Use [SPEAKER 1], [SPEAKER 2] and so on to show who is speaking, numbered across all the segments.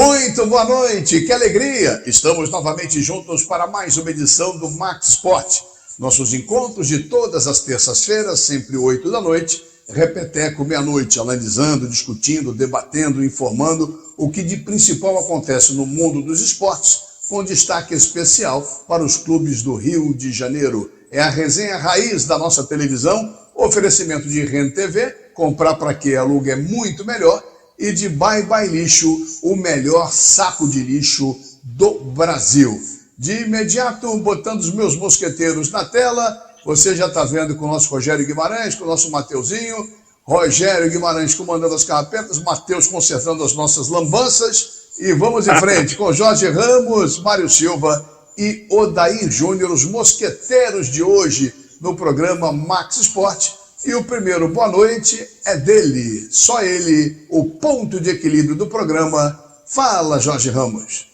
[SPEAKER 1] Muito boa noite, que alegria! Estamos novamente juntos para mais uma edição do Max Sport. Nossos encontros de todas as terças-feiras, sempre 8 da noite, repeteco meia-noite, analisando, discutindo, debatendo, informando o que de principal acontece no mundo dos esportes, com destaque especial para os clubes do Rio de Janeiro. É a resenha raiz da nossa televisão, oferecimento de Rede TV, comprar para que aluga é muito melhor, e de Bye Bye Lixo, o melhor saco de lixo do Brasil. De imediato, botando os meus mosqueteiros na tela, você já está vendo com o nosso Rogério Guimarães, com o nosso Mateuzinho, Rogério Guimarães comandando as carrapetas, Mateus consertando as nossas lambanças, e vamos em frente com Jorge Ramos, Mário Silva e Odair Júnior, os mosqueteiros de hoje no programa Max Sport. E o primeiro boa noite é dele, só ele, o ponto de equilíbrio do programa. Fala, Jorge Ramos.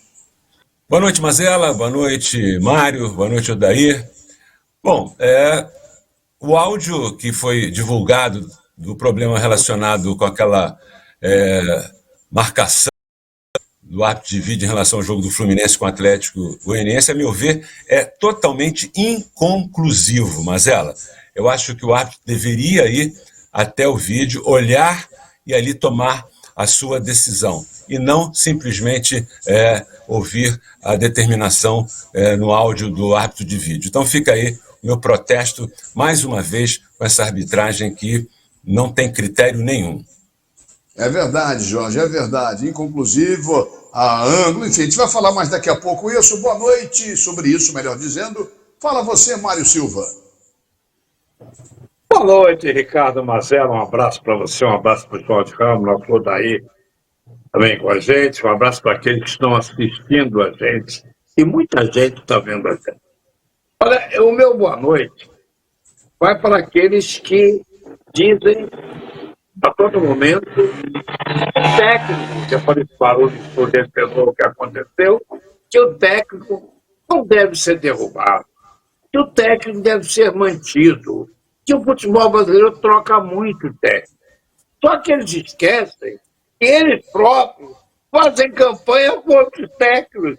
[SPEAKER 2] Boa noite, Mazela, boa noite, Mário, boa noite, Odair. Bom, o áudio que foi divulgado do problema relacionado com aquela marcação do árbitro de vídeo em relação ao jogo do Fluminense com o Atlético Goianiense, a meu ver, é totalmente inconclusivo, Mazela. Eu acho que o árbitro deveria ir até o vídeo, olhar e ali tomar a sua decisão, e não simplesmente ouvir a determinação no áudio do árbitro de vídeo. Então fica aí o meu protesto, mais uma vez, com essa arbitragem que não tem critério nenhum.
[SPEAKER 1] É verdade, Jorge, é verdade. Inconclusivo, a ângulo, enfim, a gente vai falar mais daqui a pouco isso. Boa noite, sobre isso, melhor dizendo. Fala você, Mário Silva.
[SPEAKER 3] Boa noite, Ricardo Mazela, um abraço para você, um abraço para o Jorge Ramos, nosso Odair também com a gente, um abraço para aqueles que estão assistindo a gente, e muita gente está vendo a gente. Olha, o meu boa noite vai para aqueles que dizem a todo momento o técnico que participaram do defensor que aconteceu, que o técnico não deve ser derrubado, que o técnico deve ser mantido, que o futebol brasileiro troca muito técnico. Só que eles esquecem que eles próprios fazem campanha contra os técnicos,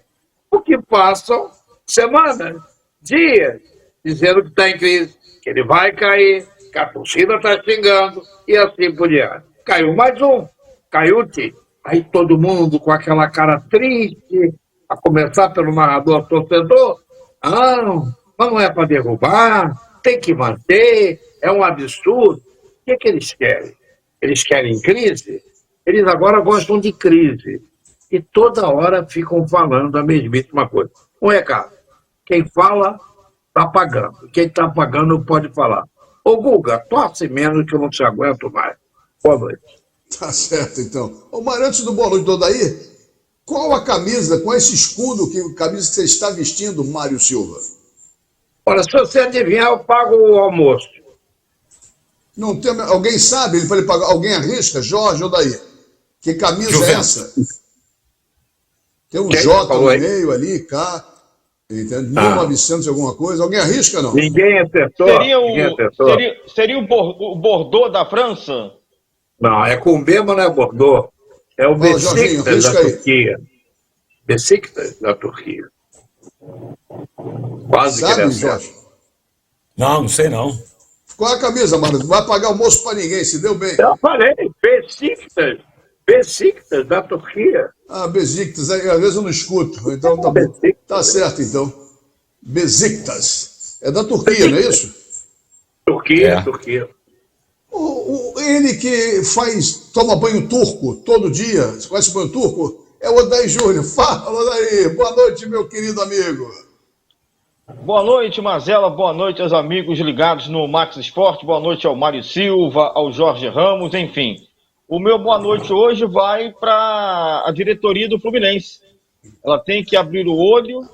[SPEAKER 3] porque passam semanas, dias, dizendo que está em crise, que ele vai cair, que a torcida está xingando, e assim por diante. Caiu mais um, caiu o time. Aí todo mundo com aquela cara triste, a começar pelo narrador torcedor, não é para derrubar, tem que manter, é um absurdo. O que eles querem? Eles querem crise? Eles agora gostam de crise. E toda hora ficam falando a mesmíssima coisa. Um recado, quem fala está pagando. Quem está pagando pode falar. Ô Guga, torce menos que eu não te aguento mais. Boa noite.
[SPEAKER 1] Tá certo, então. Ô Mário, antes do boa noite do Odair, qual a camisa, qual esse escudo, camisa que você está vestindo, Mário Silva?
[SPEAKER 3] Olha, se você adivinhar, eu pago o almoço.
[SPEAKER 1] Não tem, alguém sabe? Ele pagar? Alguém arrisca? Jorge ou daí? Que camisa
[SPEAKER 2] Juventus.
[SPEAKER 1] é essa? Tem um J no meio ali, K, 1900 alguma coisa. Alguém arrisca, não?
[SPEAKER 3] Ninguém acertou.
[SPEAKER 4] Seria o Bordeaux da França?
[SPEAKER 3] Não, é com B, mas não é Bordeaux. É o Besiktas da Turquia. Besiktas da Turquia. Quase
[SPEAKER 1] sabe,
[SPEAKER 3] que ele
[SPEAKER 1] Jorge?
[SPEAKER 2] Não sei não.
[SPEAKER 1] Qual é a camisa, Mário? Não vai pagar almoço para ninguém, se deu bem.
[SPEAKER 3] Eu falei, Besiktas da Turquia.
[SPEAKER 1] Besiktas, às vezes eu não escuto, então tá bom. Tá certo, então. Besiktas. É da Turquia, não é isso?
[SPEAKER 3] Turquia.
[SPEAKER 1] Ele que toma banho turco todo dia, você conhece o banho turco? É o Odair Júnior. Fala, Odair. Boa noite, meu querido amigo.
[SPEAKER 4] Boa noite, Mazela. Boa noite aos amigos ligados no Max Sport. Boa noite ao Mário Silva, ao Jorge Ramos, enfim. O meu boa noite hoje vai para a diretoria do Fluminense. Ela tem que abrir o olho,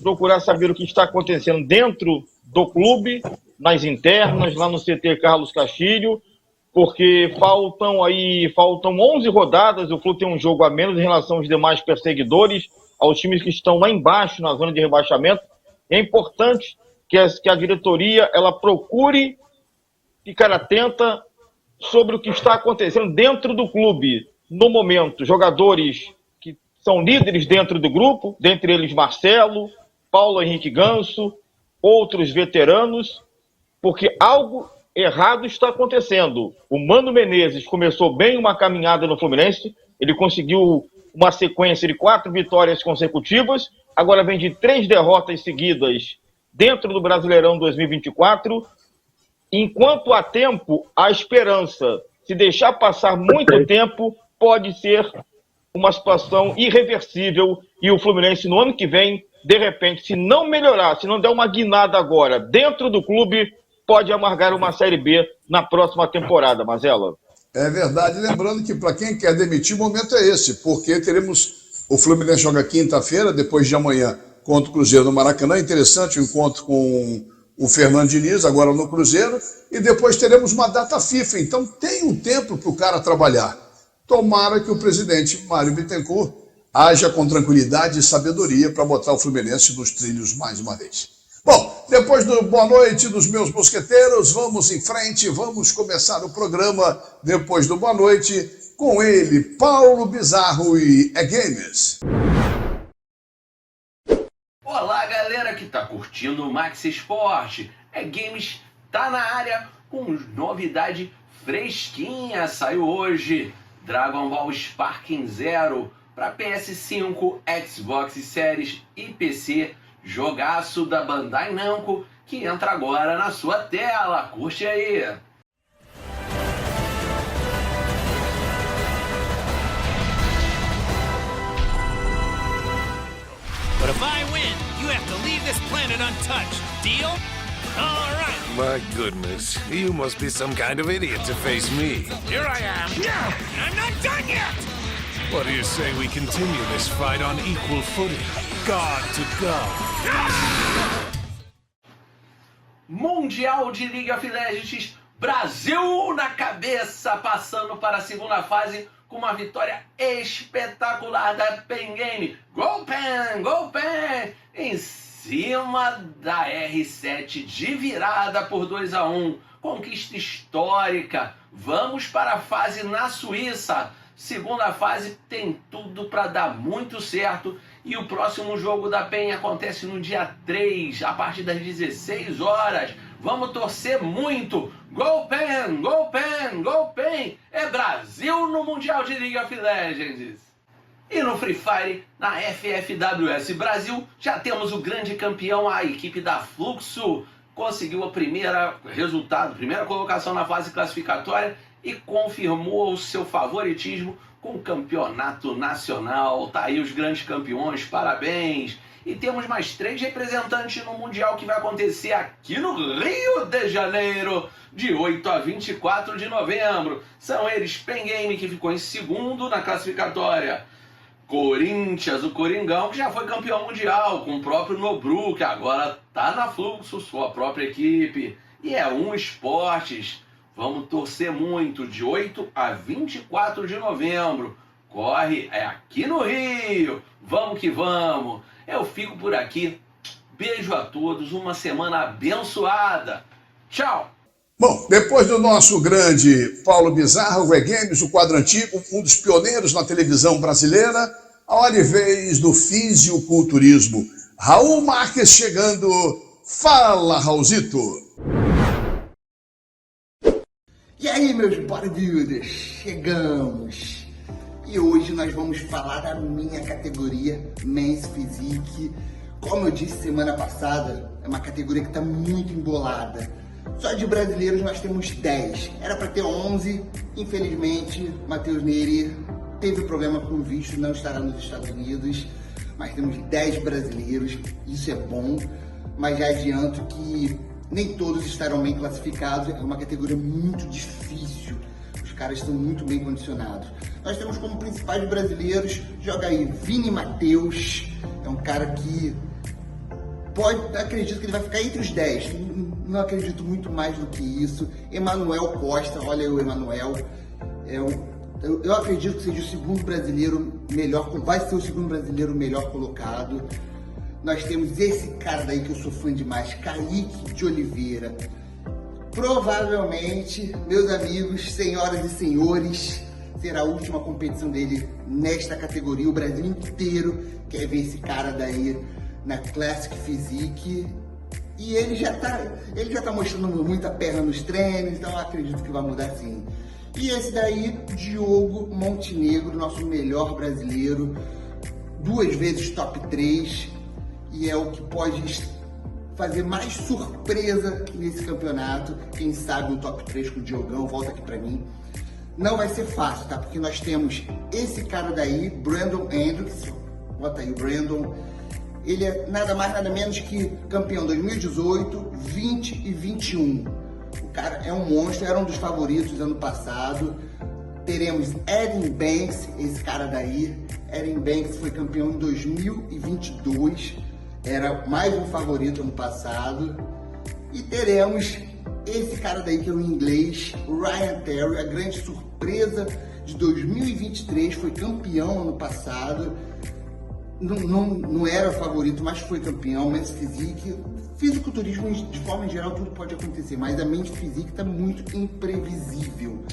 [SPEAKER 4] procurar saber o que está acontecendo dentro do clube, nas internas, lá no CT Carlos Castilho, porque faltam 11 rodadas, o clube tem um jogo a menos em relação aos demais perseguidores, aos times que estão lá embaixo, na zona de rebaixamento. É importante que a diretoria ela procure ficar atenta sobre o que está acontecendo dentro do clube. No momento, jogadores que são líderes dentro do grupo, dentre eles Marcelo, Paulo Henrique Ganso, outros veteranos, porque algo errado está acontecendo. O Mano Menezes começou bem uma caminhada no Fluminense, ele conseguiu uma sequência de 4 vitórias consecutivas, agora vem de 3 derrotas seguidas dentro do Brasileirão 2024. Enquanto há tempo, há esperança. Se deixar passar muito tempo, pode ser uma situação irreversível e o Fluminense no ano que vem, de repente, se não melhorar, se não der uma guinada agora dentro do clube, pode amargar uma Série B na próxima temporada, Mazella.
[SPEAKER 1] É verdade, lembrando que para quem quer demitir, o momento é esse, porque teremos, o Fluminense joga quinta-feira, depois de amanhã, contra o Cruzeiro no Maracanã. Interessante o encontro com o Fernando Diniz, agora no Cruzeiro, e depois teremos uma data FIFA, então tem um tempo para o cara trabalhar. Tomara que o presidente Mário Bittencourt haja com tranquilidade e sabedoria para botar o Fluminense nos trilhos mais uma vez. Bom, depois do boa noite dos meus mosqueteiros, vamos em frente, vamos começar o programa depois do boa noite com ele, Paulo Bizarro e Games.
[SPEAKER 5] Olá, galera que tá curtindo o Max Esporte. Games tá na área com novidade fresquinha. Saiu hoje Dragon Ball Sparking Zero para PS5, Xbox Series e PC. Jogaço da Bandai Namco que entra agora na sua tela. Curte aí!
[SPEAKER 6] But if I win, you have to leave this planet untouched. Deal? All right.
[SPEAKER 7] My goodness, you must be some kind of idiot to face me.
[SPEAKER 6] Here I am. I'm not done yet.
[SPEAKER 7] What do you say we continue this fight on equal footing? God to God.
[SPEAKER 5] Mundial de League of Legends, Brasil na cabeça, passando para a segunda fase com uma vitória espetacular da Pen Game. Go Pen! Go Pen! Em cima da R7 de virada por 2-1. Conquista histórica. Vamos para a fase na Suíça. Segunda fase tem tudo para dar muito certo. E o próximo jogo da PEN acontece no dia 3, a partir das 16 horas. Vamos torcer muito. Go PEN! Go PEN! Go PEN! É Brasil no Mundial de League of Legends. E no Free Fire, na FFWS Brasil, já temos o grande campeão, a equipe da Fluxo. Conseguiu a primeira colocação na fase classificatória e confirmou o seu favoritismo com o campeonato nacional. Tá aí os grandes campeões, parabéns! E temos mais 3 representantes no Mundial que vai acontecer aqui no Rio de Janeiro, de 8 a 24 de novembro. São eles Pen Game, que ficou em segundo na classificatória. Corinthians, o Coringão, que já foi campeão mundial, com o próprio Nobru, que agora tá na Fluxo, sua própria equipe. E é Esportes. Vamos torcer muito, de 8 a 24 de novembro. Corre, é aqui no Rio. Vamos que vamos. Eu fico por aqui. Beijo a todos, uma semana abençoada. Tchau!
[SPEAKER 1] Bom, depois do nosso grande Paulo Bizarro, o Games, o quadro antigo, um dos pioneiros na televisão brasileira, a hora e vez do fisiculturismo. Raul Marques chegando. Fala, Raulzito!
[SPEAKER 8] E aí, meus bodybuilders, chegamos! E hoje nós vamos falar da minha categoria Men's Physique. Como eu disse semana passada, é uma categoria que está muito embolada. Só de brasileiros nós temos 10. Era para ter 11, infelizmente, Matheus Neri teve problema com o visto, não estará nos Estados Unidos. Mas temos 10 brasileiros, isso é bom, mas já adianto que nem todos estarão bem classificados, é uma categoria muito difícil. Os caras estão muito bem condicionados. Nós temos como principais brasileiros, joga aí Vini Matheus, é um cara que acredito que ele vai ficar entre os 10, não acredito muito mais do que isso. Emanuel Costa, olha aí o Emanuel, eu acredito que seja o segundo brasileiro melhor, vai ser o segundo brasileiro melhor colocado. Nós temos esse cara daí que eu sou fã demais, Kaique de Oliveira. Provavelmente, meus amigos, senhoras e senhores, será a última competição dele nesta categoria. O Brasil inteiro quer ver esse cara daí na Classic Physique. E ele já tá mostrando muita perna nos treinos, então eu acredito que vai mudar sim. E esse daí, Diogo Montenegro, nosso melhor brasileiro, 2 vezes top 3, e é o que pode fazer mais surpresa nesse campeonato. Quem sabe o top 3 com o Diogão, volta aqui pra mim. Não vai ser fácil, tá? Porque nós temos esse cara daí, Brandon Hendricks, bota aí o Brandon. Ele é nada mais, nada menos que campeão 2018, 20 e 21. O cara é um monstro, era um dos favoritos ano passado. Teremos Erin Banks, esse cara daí. Erin Banks foi campeão em 2022, era mais um favorito ano passado. E teremos esse cara daí que é o inglês, Ryan Terry, a grande surpresa de 2023, foi campeão ano passado. Não era favorito, mas foi campeão. Men's Physique, fisiculturismo de forma geral, tudo pode acontecer, mas a Men's Physique está muito imprevisível,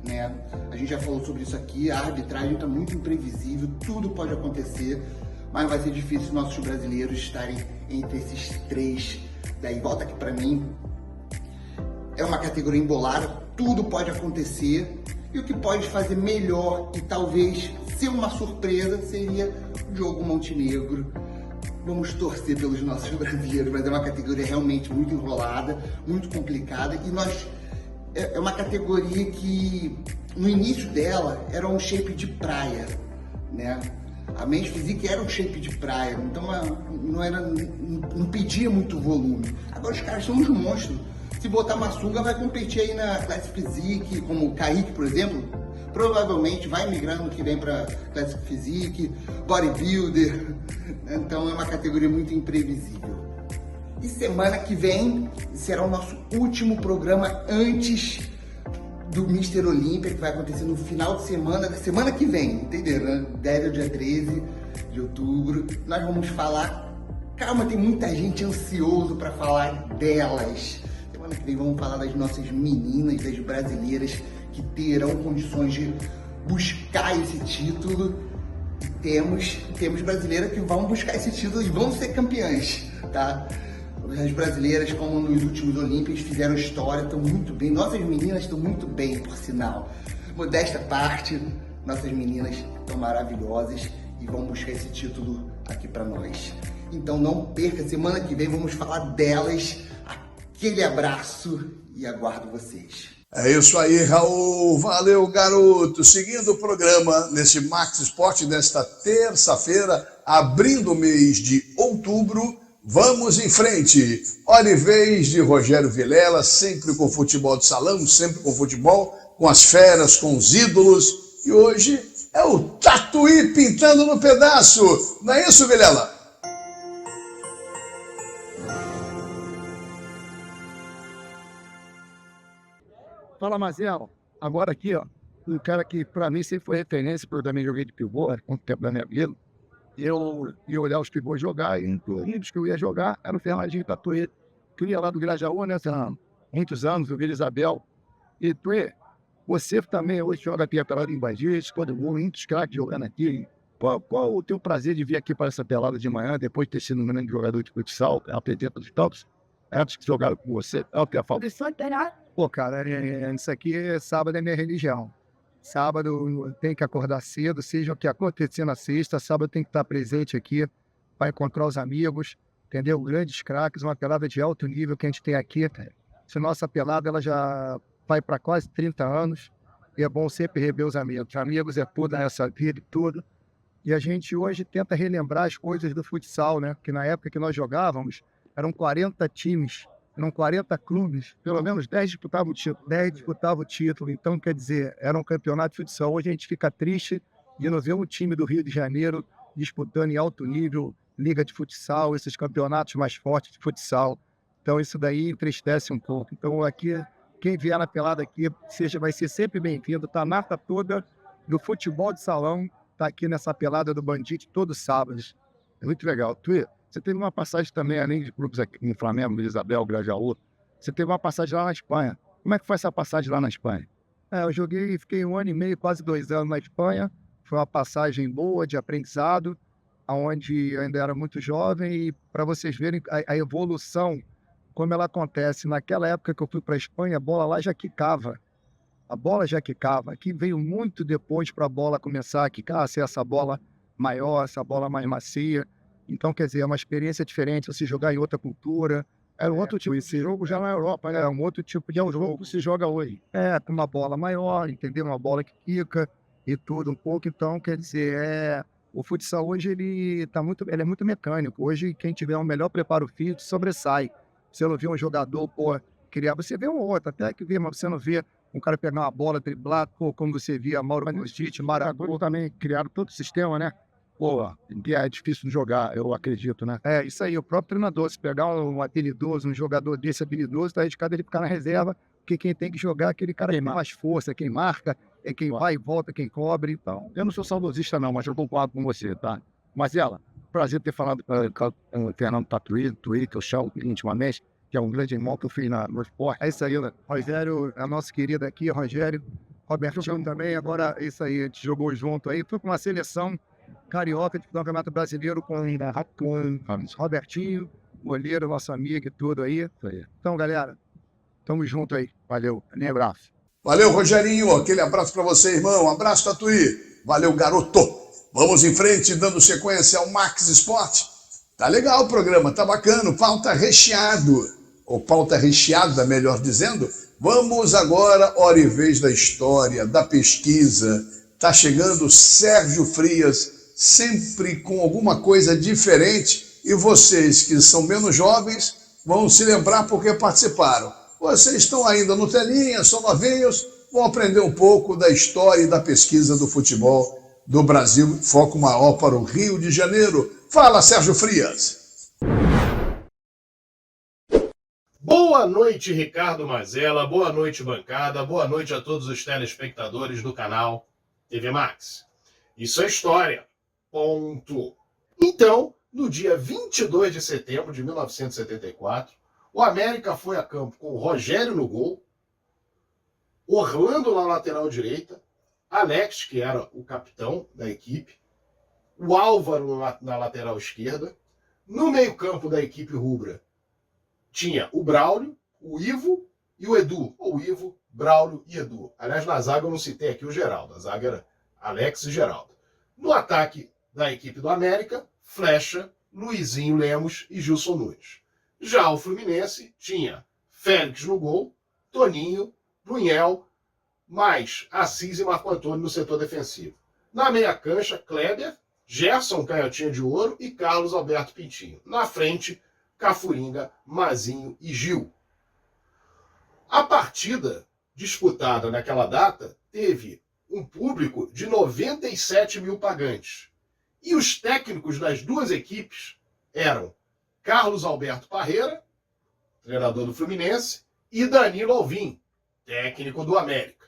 [SPEAKER 8] né? A gente já falou sobre isso aqui, a arbitragem está muito imprevisível, tudo pode acontecer, mas vai ser difícil nossos brasileiros estarem entre esses 3. Daí volta aqui para mim, é uma categoria embolada, tudo pode acontecer, e o que pode fazer melhor e talvez ser uma surpresa seria o Diogo Montenegro. Vamos torcer pelos nossos brasileiros, mas é uma categoria realmente muito enrolada, muito complicada, e é uma categoria que no início dela era um shape de praia, né? A Men's Physique era um shape de praia, então não pedia muito volume. Agora os caras são uns monstros. Se botar uma sunga, vai competir aí na Classic Physique, como o Kaique, por exemplo, provavelmente vai migrar no que vem para Classic Physique, Bodybuilder, então é uma categoria muito imprevisível. E semana que vem será o nosso último programa antes do Mr. Olímpia, que vai acontecer no final de semana da semana que vem, entenderam, né? 10 ao dia 13 de outubro. Nós vamos falar, calma, tem muita gente ansioso para falar delas. Semana que vem vamos falar das nossas meninas, das brasileiras que terão condições de buscar esse título. E temos brasileiras que vão buscar esse título e vão ser campeãs, tá? As brasileiras, como nos últimos Olímpicos, fizeram história, estão muito bem. Nossas meninas estão muito bem, por sinal. Modesta parte, nossas meninas estão maravilhosas e vão buscar esse título aqui para nós. Então não perca, semana que vem vamos falar delas. Aquele abraço e aguardo vocês.
[SPEAKER 1] É isso aí, Raul. Valeu, garoto. Seguindo o programa nesse Max Sport desta terça-feira, abrindo o mês de outubro, vamos em frente. Hora e vez de Rogério Vilela, sempre com futebol de salão, sempre com futebol, com as feras, com os ídolos. E hoje é o Tatuí pintando no pedaço. Não é isso, Vilela?
[SPEAKER 9] Fala, Mazelo. Agora aqui, ó, um cara que pra mim sempre foi referência, porque eu também joguei de pivô há muito tempo da minha vida. Eu ia olhar os pivôs jogar, e inclusive os que eu ia jogar era o Fernandinho Tatuí, que ia lá do Grajaú, né, há muitos anos, o Vila Isabel. E Tuê, você também hoje joga aqui a pelada em Bagis, quando muitos craques jogando aqui. Qual o teu prazer de vir aqui para essa pelada de manhã, depois de ter sido um grande jogador de futsal, apresenta dos tops, antes que jogaram com você? É o que eu falo. Pô, cara, isso aqui, sábado é minha religião. Sábado tem que acordar cedo, seja o que acontecer na sexta, sábado tem que estar presente aqui para encontrar os amigos, entendeu? Grandes craques, uma pelada de alto nível que a gente tem aqui. Essa nossa pelada, ela já vai para quase 30 anos e é bom sempre rever os amigos. Amigos é toda essa vida e tudo. E a gente hoje tenta relembrar as coisas do futsal, né? Porque na época que nós jogávamos, eram 40 times, eram 40 clubes, pelo menos 10 disputavam o título. Então, quer dizer, era um campeonato de futsal. Hoje a gente fica triste de não ver um time do Rio de Janeiro disputando em alto nível, liga de futsal, esses campeonatos mais fortes de futsal. Então, isso daí entristece um pouco. Então, aqui, quem vier na pelada aqui vai ser sempre bem-vindo. Tá a marca toda do futebol de salão, tá aqui nessa pelada do Bandite todos os sábados. É muito legal. Tuê, você teve uma passagem também, além de clubes aqui no Flamengo, Vila Isabel, Grajaú, você teve uma passagem lá na Espanha. Como é que foi essa passagem lá na Espanha? Eu joguei, fiquei 1 ano e meio, quase 2 anos na Espanha. Foi uma passagem boa de aprendizado, onde eu ainda era muito jovem, e para vocês verem a evolução, como ela acontece. Naquela época que eu fui para a Espanha, a bola lá já quicava. A bola já quicava. Aqui veio muito depois para a bola começar a quicar, ser essa bola maior, essa bola mais macia. Então, quer dizer, é uma experiência diferente você jogar em outra cultura. É um outro tipo. Esse jogo já na Europa, né? É um outro tipo de jogo que se joga hoje. Com uma bola maior, entendeu? Uma bola que quica e tudo um pouco. Então, quer dizer, o futsal hoje ele é muito mecânico. Hoje, quem tiver um melhor preparo físico sobressai. Você não vê um jogador, criar, você vê um outro, até que vê, mas você não vê um cara pegar uma bola, driblar, como você via Mauro Costite, Maragoni também criaram todo o sistema, né? Que é difícil de jogar, eu acredito, né? Isso aí, o próprio treinador, se pegar um habilidoso, um jogador desse habilidoso, tá arriscado ele ficar na reserva, porque quem tem que jogar é aquele cara que tem mais força, quem marca, é quem vai e volta, quem cobre. Então, eu não sou saudosista não, mas eu concordo com você, tá? Marcela, prazer ter falado com o Fernando Tatuí, que eu chamo intimamente, que é um grande irmão que eu fiz no esporte. É isso aí, né? Rogério, a nossa querida aqui, Rogério, Robertinho também, agora isso aí, a gente jogou junto aí, foi com uma seleção carioca de Campeonato Brasileiro com Robertinho, goleiro, nosso amigo e tudo aí. Então, galera, tamo junto aí. Valeu, um abraço.
[SPEAKER 1] Valeu, Rogerinho, aquele abraço para você, irmão. Um abraço, Tatuí. Valeu, garoto. Vamos em frente, dando sequência ao Max Esporte. Tá legal o programa, tá bacana, pauta recheado, ou pauta recheada, melhor dizendo. Vamos agora, hora e vez da história, da pesquisa. Tá chegando Sérgio Frias, sempre com alguma coisa diferente, e vocês que são menos jovens vão se lembrar porque participaram. Vocês estão ainda no telinha, são novinhos, vão aprender um pouco da história e da pesquisa do futebol do Brasil, foco maior para o Rio de Janeiro. Fala, Sérgio Frias.
[SPEAKER 10] Boa noite, Ricardo Mazella, boa noite, bancada, boa noite a todos os telespectadores do canal TV Max. Isso é história. Ponto. Então, no dia 22 de setembro de 1974, o América foi a campo com o Rogério no gol, Orlando na lateral direita, Alex, que era o capitão da equipe, o Álvaro na lateral esquerda. No meio-campo da equipe rubra tinha o Braulio, o Ivo e o Edu. Ou Ivo, Braulio e Edu. Aliás, na zaga eu não citei aqui o Geraldo. A zaga era Alex e Geraldo. No ataque da equipe do América, Flecha, Luizinho Lemos e Gilson Nunes. Já o Fluminense tinha Félix no gol, Toninho, Brunhel, mais Assis e Marco Antônio no setor defensivo. Na meia cancha, Kleber, Gerson Canhotinha de Ouro e Carlos Alberto Pintinho. Na frente, Cafuringa, Mazinho e Gil. A partida disputada naquela data teve um público de 97 mil pagantes. E os técnicos das duas equipes eram Carlos Alberto Parreira, treinador do Fluminense, e Danilo Alvim, técnico do América.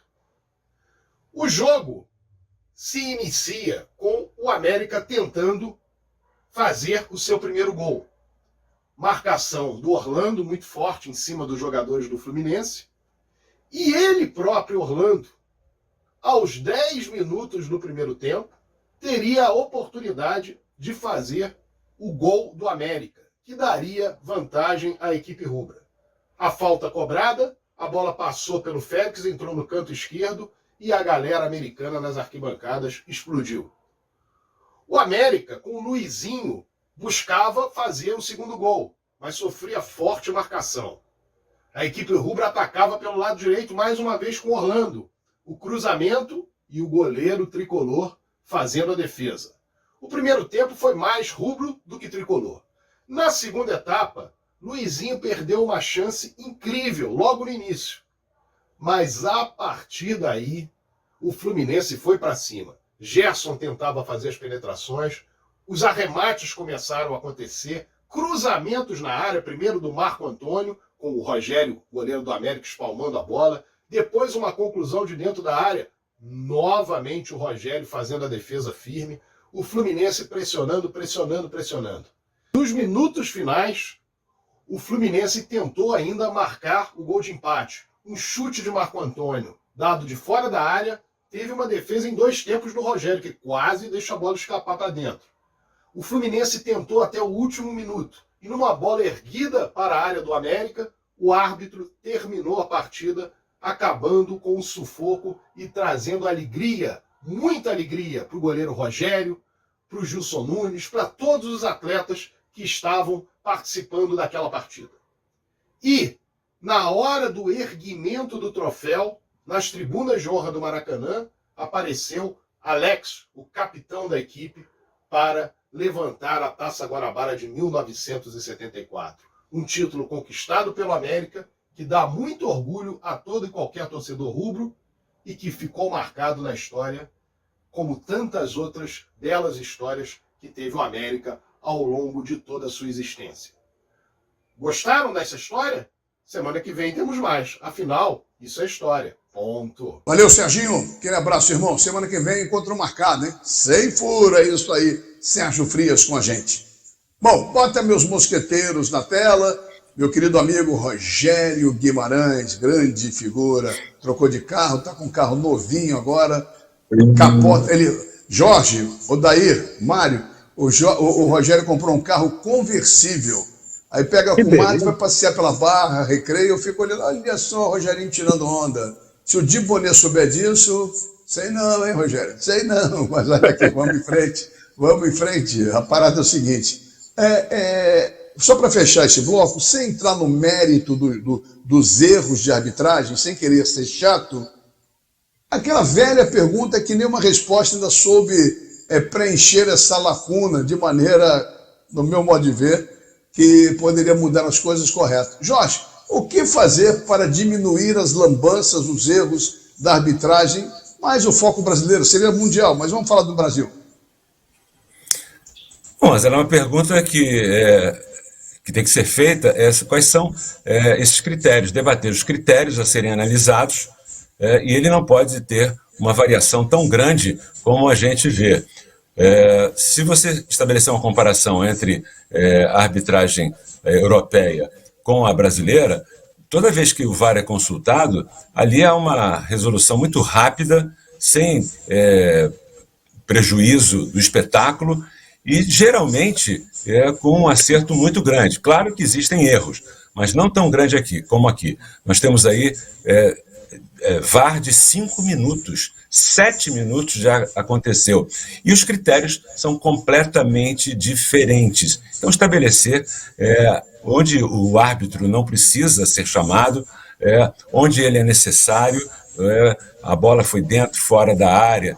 [SPEAKER 10] O jogo se inicia com o América tentando fazer o seu primeiro gol. Marcação do Orlando muito forte em cima dos jogadores do Fluminense. E ele próprio, Orlando, aos 10 minutos do primeiro tempo, teria a oportunidade de fazer o gol do América, que daria vantagem à equipe rubra. A falta cobrada, a bola passou pelo Félix, entrou no canto esquerdo e a galera americana nas arquibancadas explodiu. O América, com o Luizinho, buscava fazer o segundo gol, mas sofria forte marcação. A equipe rubra atacava pelo lado direito mais uma vez com Orlando, o cruzamento e o goleiro tricolor fazendo a defesa. O primeiro tempo foi mais rubro do que tricolor. Na segunda etapa, Luizinho perdeu uma chance incrível logo no início. Mas a partir daí, o Fluminense foi para cima. Gerson tentava fazer as penetrações, os arremates começaram a acontecer, cruzamentos na área, primeiro do Marco Antônio, com o Rogério, goleiro do América, espalmando a bola, depois uma conclusão de dentro da área, novamente o Rogério fazendo a defesa firme, o Fluminense pressionando. Nos minutos finais, o Fluminense tentou ainda marcar o gol de empate. Um chute de Marco Antônio dado de fora da área, teve uma defesa em 2 tempos do Rogério, que quase deixa a bola escapar para dentro. O Fluminense tentou até o último minuto, e numa bola erguida para a área do América, o árbitro terminou a partida, acabando com o sufoco e trazendo alegria, muita alegria, para o goleiro Rogério, para o Gilson Nunes, para todos os atletas que estavam participando daquela partida. E, na hora do erguimento do troféu, nas tribunas de honra do Maracanã, apareceu Alex, o capitão da equipe, para levantar a Taça Guanabara de 1974. Um título conquistado pelo América, que dá muito orgulho a todo e qualquer torcedor rubro e que ficou marcado na história, como tantas outras belas histórias que teve o América ao longo de toda a sua existência. Gostaram dessa história? Semana que vem temos mais. Afinal, isso é história. Ponto.
[SPEAKER 1] Valeu, Serginho. Aquele abraço, irmão. Semana que vem, encontro marcado, hein? Sem furo, é isso aí. Sérgio Frias com a gente. Bom, bota meus mosqueteiros na tela. Meu querido amigo Rogério Guimarães, grande figura. Trocou de carro, tá com um carro novinho agora. Capota. Jorge, Odair, Mário, o Rogério comprou um carro conversível. Aí pega com o Mário, vai passear pela Barra, Recreio, eu fico olhando, olha só o Rogerinho tirando onda. Se o Dibonê souber disso, sei não, hein, Rogério? Sei não, mas olha aqui, vamos em frente. A parada é o seguinte, só para fechar esse bloco, sem entrar no mérito dos erros de arbitragem, sem querer ser chato, aquela velha pergunta que nenhuma resposta ainda soube preencher essa lacuna de maneira, no meu modo de ver, que poderia mudar as coisas corretas. Jorge, o que fazer para diminuir as lambanças, os erros da arbitragem, mas o foco brasileiro seria mundial, mas vamos falar do Brasil.
[SPEAKER 2] Bom, mas ela é uma pergunta que tem que ser feita, quais são esses critérios, debater os critérios a serem analisados, e ele não pode ter uma variação tão grande como a gente vê. Se você estabelecer uma comparação entre a arbitragem europeia com a brasileira, toda vez que o VAR é consultado, ali há uma resolução muito rápida, sem prejuízo do espetáculo, e geralmente com um acerto muito grande. Claro que existem erros, mas não tão grande como aqui. Nós temos aí VAR de 5 minutos, 7 minutos já aconteceu. E os critérios são completamente diferentes. Então, estabelecer onde o árbitro não precisa ser chamado, onde ele é necessário, a bola foi dentro, fora da área,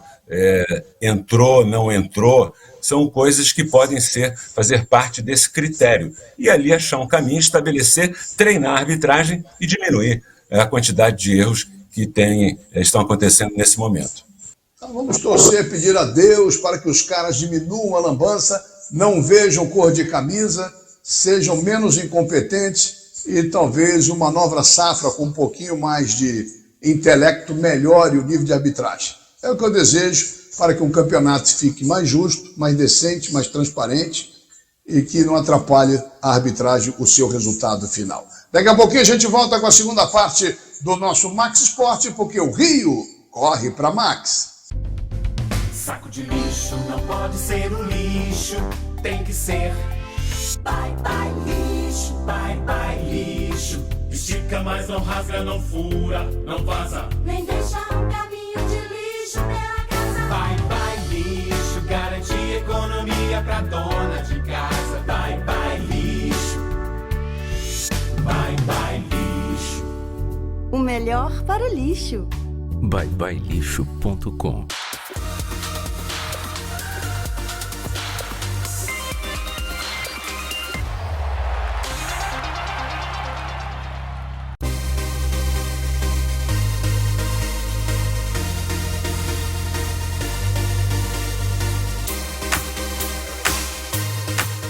[SPEAKER 2] entrou, não entrou, são coisas que podem fazer parte desse critério. E ali achar um caminho, estabelecer, treinar a arbitragem e diminuir a quantidade de erros que estão acontecendo nesse momento.
[SPEAKER 1] Então vamos torcer, pedir a Deus para que os caras diminuam a lambança, não vejam cor de camisa, sejam menos incompetentes e talvez uma nova safra com um pouquinho mais de intelecto melhore o nível de arbitragem. É o que eu desejo para que um campeonato fique mais justo, mais decente, mais transparente e que não atrapalhe a arbitragem o seu resultado final. Daqui a pouquinho a gente volta com a segunda parte do nosso Max Esporte, porque o Rio corre para Max.
[SPEAKER 6] Saco de lixo não pode ser um lixo, tem que ser bye bye lixo, bye bye lixo. Estica, mas não rasga, não fura, não vaza, nem deixa um caminho de lixo pela casa. Bye bye lixo, garante economia pra dona de casa. Bye bye lixo, bye bye lixo.
[SPEAKER 11] O melhor para o lixo.
[SPEAKER 12] byebyelixo.com.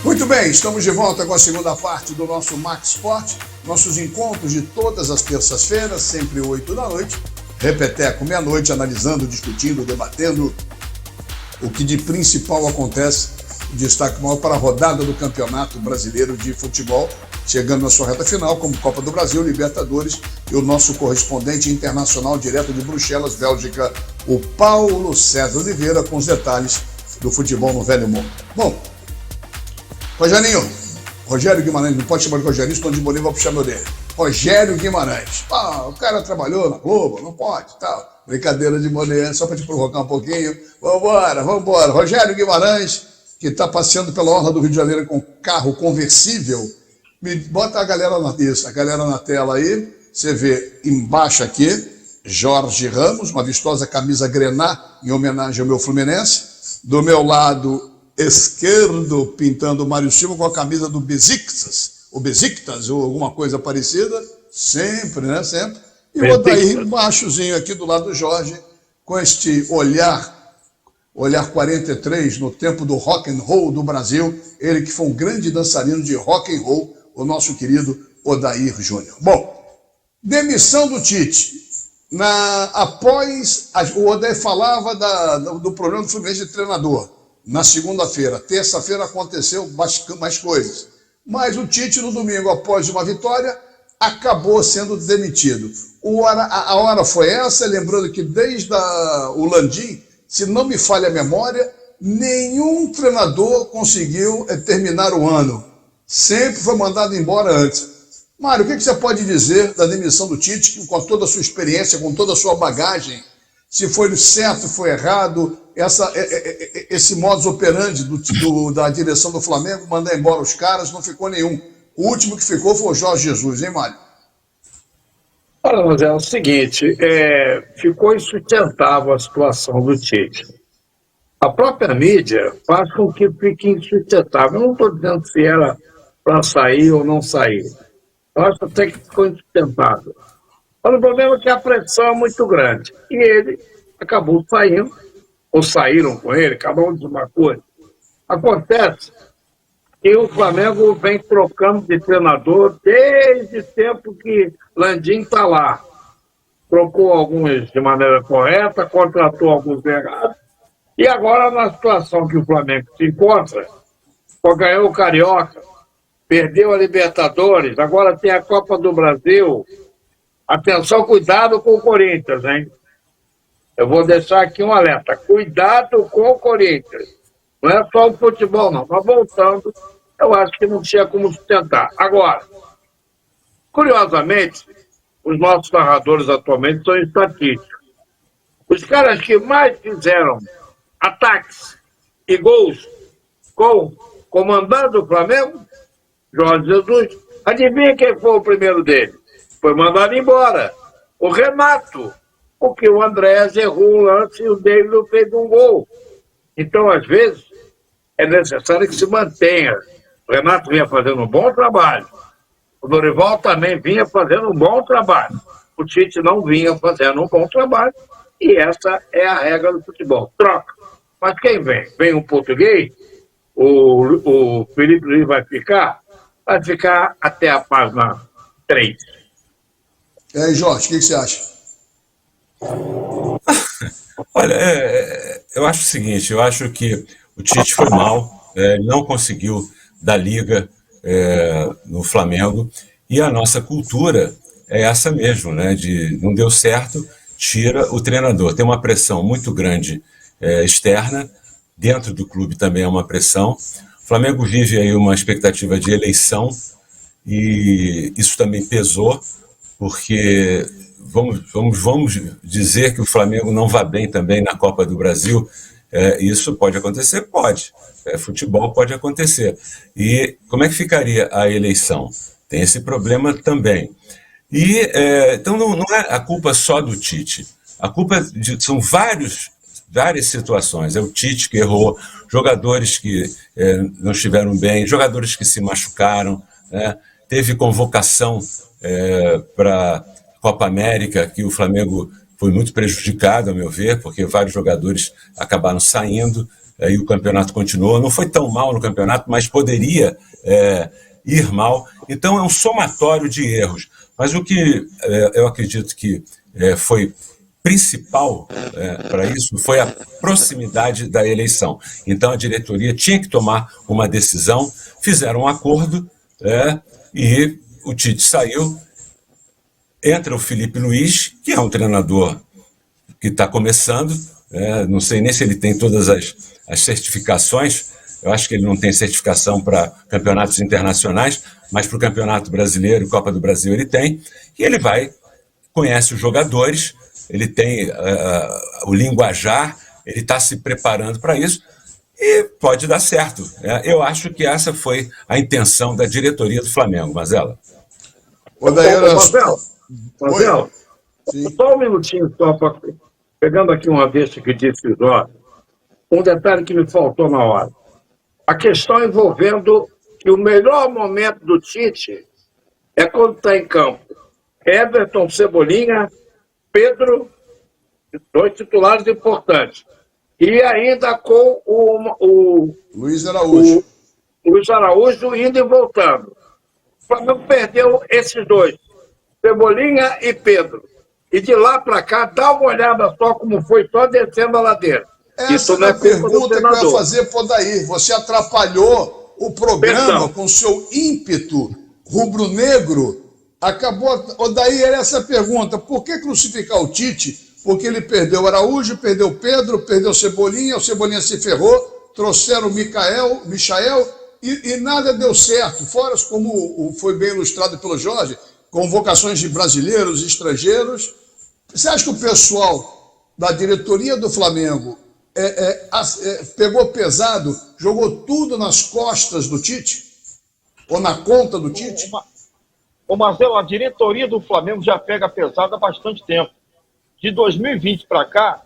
[SPEAKER 1] Muito bem, estamos de volta com a segunda parte do nosso Max Sport, nossos encontros de todas as terças-feiras, sempre 8 da noite, repeteco meia-noite, analisando, discutindo, debatendo o que de principal acontece destaque maior para a rodada do Campeonato Brasileiro de Futebol, chegando na sua reta final, como Copa do Brasil, Libertadores, e o nosso correspondente internacional direto de Bruxelas, Bélgica, o Paulo César Oliveira, com os detalhes do futebol no Velho Mundo. Bom, Rogério Guimarães, não pode chamar de Rogério, estou de Bolívar para puxar meu dedo. Rogério Guimarães. O cara trabalhou na Globo, não pode, tal. Brincadeira de mulher, só para te provocar um pouquinho. Vambora. Rogério Guimarães, que está passeando pela orla do Rio de Janeiro com carro conversível. Bota a galera na tela aí. Você vê embaixo aqui, Jorge Ramos, uma vistosa camisa grená, em homenagem ao meu Fluminense. Do meu lado esquerdo, pintando o Mário Silva com a camisa do Besiktas, ou alguma coisa parecida. Sempre, né? Sempre. E o Odair embaixozinho aqui do lado do Jorge, com este olhar 43 no tempo do rock and roll do Brasil, ele que foi um grande dançarino de rock and roll, o nosso querido Odair Júnior. Bom, demissão do Tite. O Odair falava do problema do Fluminense de treinador na segunda-feira. Terça-feira aconteceu mais coisas. Mas o Tite, no domingo, após uma vitória, acabou sendo demitido. A hora foi essa, lembrando que desde o Landim, se não me falha a memória, nenhum treinador conseguiu terminar o ano. Sempre foi mandado embora antes. Mário, o que você pode dizer da demissão do Tite, com toda a sua experiência, com toda a sua bagagem? Se foi certo, foi errado, esse modus operandi da direção do Flamengo, mandar embora os caras, não ficou nenhum. O último que ficou foi o Jorge Jesus, hein, Mário?
[SPEAKER 3] Olha, mas é o seguinte, ficou insustentável a situação do Tite. A própria mídia faz com que fique insustentável. Eu não estou dizendo se era para sair ou não sair. Eu acho até que ficou insustentável. Mas o problema é que a pressão é muito grande. E ele acabou saindo, ou saíram com ele, cada um diz uma coisa. Acontece que o Flamengo vem trocando de treinador desde o tempo que Landim está lá. Trocou alguns de maneira correta, contratou alguns errados. E agora, na situação que o Flamengo se encontra, ganhou o Carioca, perdeu a Libertadores, agora tem a Copa do Brasil. Atenção, cuidado com o Corinthians, hein? Eu vou deixar aqui um alerta. Cuidado com o Corinthians. Não é só o futebol, não. Mas voltando, eu acho que não tinha como sustentar. Agora, curiosamente, os nossos narradores atualmente são estatísticos. Os caras que mais fizeram ataques e gols comandando o Flamengo, Jorge Jesus, adivinha quem foi o primeiro dele? Foi mandado embora. O Renato, porque o Andrés errou um lance e o David fez um gol. Então, às vezes, é necessário que se mantenha. O Renato vinha fazendo um bom trabalho. O Dorival também vinha fazendo um bom trabalho. O Tite não vinha fazendo um bom trabalho. E essa é a regra do futebol. Troca. Mas quem vem? Vem um português, o Felipe Luiz vai ficar até a página 3.
[SPEAKER 1] E aí, Jorge, o que você acha?
[SPEAKER 2] Olha, eu acho o seguinte, eu acho que o Tite foi mal, não conseguiu dar liga no Flamengo, e a nossa cultura é essa mesmo, né? Não deu certo, tira o treinador. Tem uma pressão muito grande externa, dentro do clube também é uma pressão. O Flamengo vive aí uma expectativa de eleição, e isso também pesou, porque vamos dizer que o Flamengo não vá bem também na Copa do Brasil. Isso pode acontecer? Pode. Futebol pode acontecer. E como é que ficaria a eleição? Tem esse problema também. Então não é a culpa só do Tite. A culpa são várias situações. É o Tite que errou, jogadores que não estiveram bem, jogadores que se machucaram, né? Teve convocação para Copa América, que o Flamengo foi muito prejudicado, a meu ver, porque vários jogadores acabaram saindo e o campeonato continuou. Não foi tão mal no campeonato, mas poderia ir mal. Então é um somatório de erros. Mas o que eu acredito que foi principal para isso foi a proximidade da eleição. Então a diretoria tinha que tomar uma decisão, fizeram um acordo e o Tite saiu, entra o Felipe Luiz, que é um treinador que está começando, não sei nem se ele tem todas as certificações, eu acho que ele não tem certificação para campeonatos internacionais, mas para o Campeonato Brasileiro e Copa do Brasil ele tem, e ele conhece os jogadores, ele tem o linguajar, ele está se preparando para isso e pode dar certo. Eu acho que essa foi a intenção da diretoria do Flamengo, Mazella.
[SPEAKER 3] Marcelo, só um minutinho, pegando aqui uma vez que disse Jorge, um detalhe que me faltou na hora. A questão envolvendo que o melhor momento do Tite é quando está em campo Everton, Cebolinha, Pedro, dois titulares importantes. E ainda com o
[SPEAKER 1] Luiz Araújo.
[SPEAKER 3] Luiz Araújo indo e voltando. O Flamengo perdeu esses dois, Cebolinha e Pedro. E de lá para cá, dá uma olhada só como foi, só descendo a ladeira.
[SPEAKER 1] Essa é a pergunta que eu ia fazer para o Odair. Você atrapalhou o programa com seu ímpeto rubro-negro. Acabou. Odair, era essa a pergunta. Por que crucificar o Tite? Porque ele perdeu o Araújo, perdeu o Pedro, perdeu o Cebolinha se ferrou, trouxeram o Michael e nada deu certo. Fora, como foi bem ilustrado pelo Jorge, convocações de brasileiros e estrangeiros. Você acha que o pessoal da diretoria do Flamengo pegou pesado, jogou tudo nas costas do Tite? Ou na conta do Tite?
[SPEAKER 4] Ô Marcelo, a diretoria do Flamengo já pega pesado há bastante tempo. De 2020 para cá,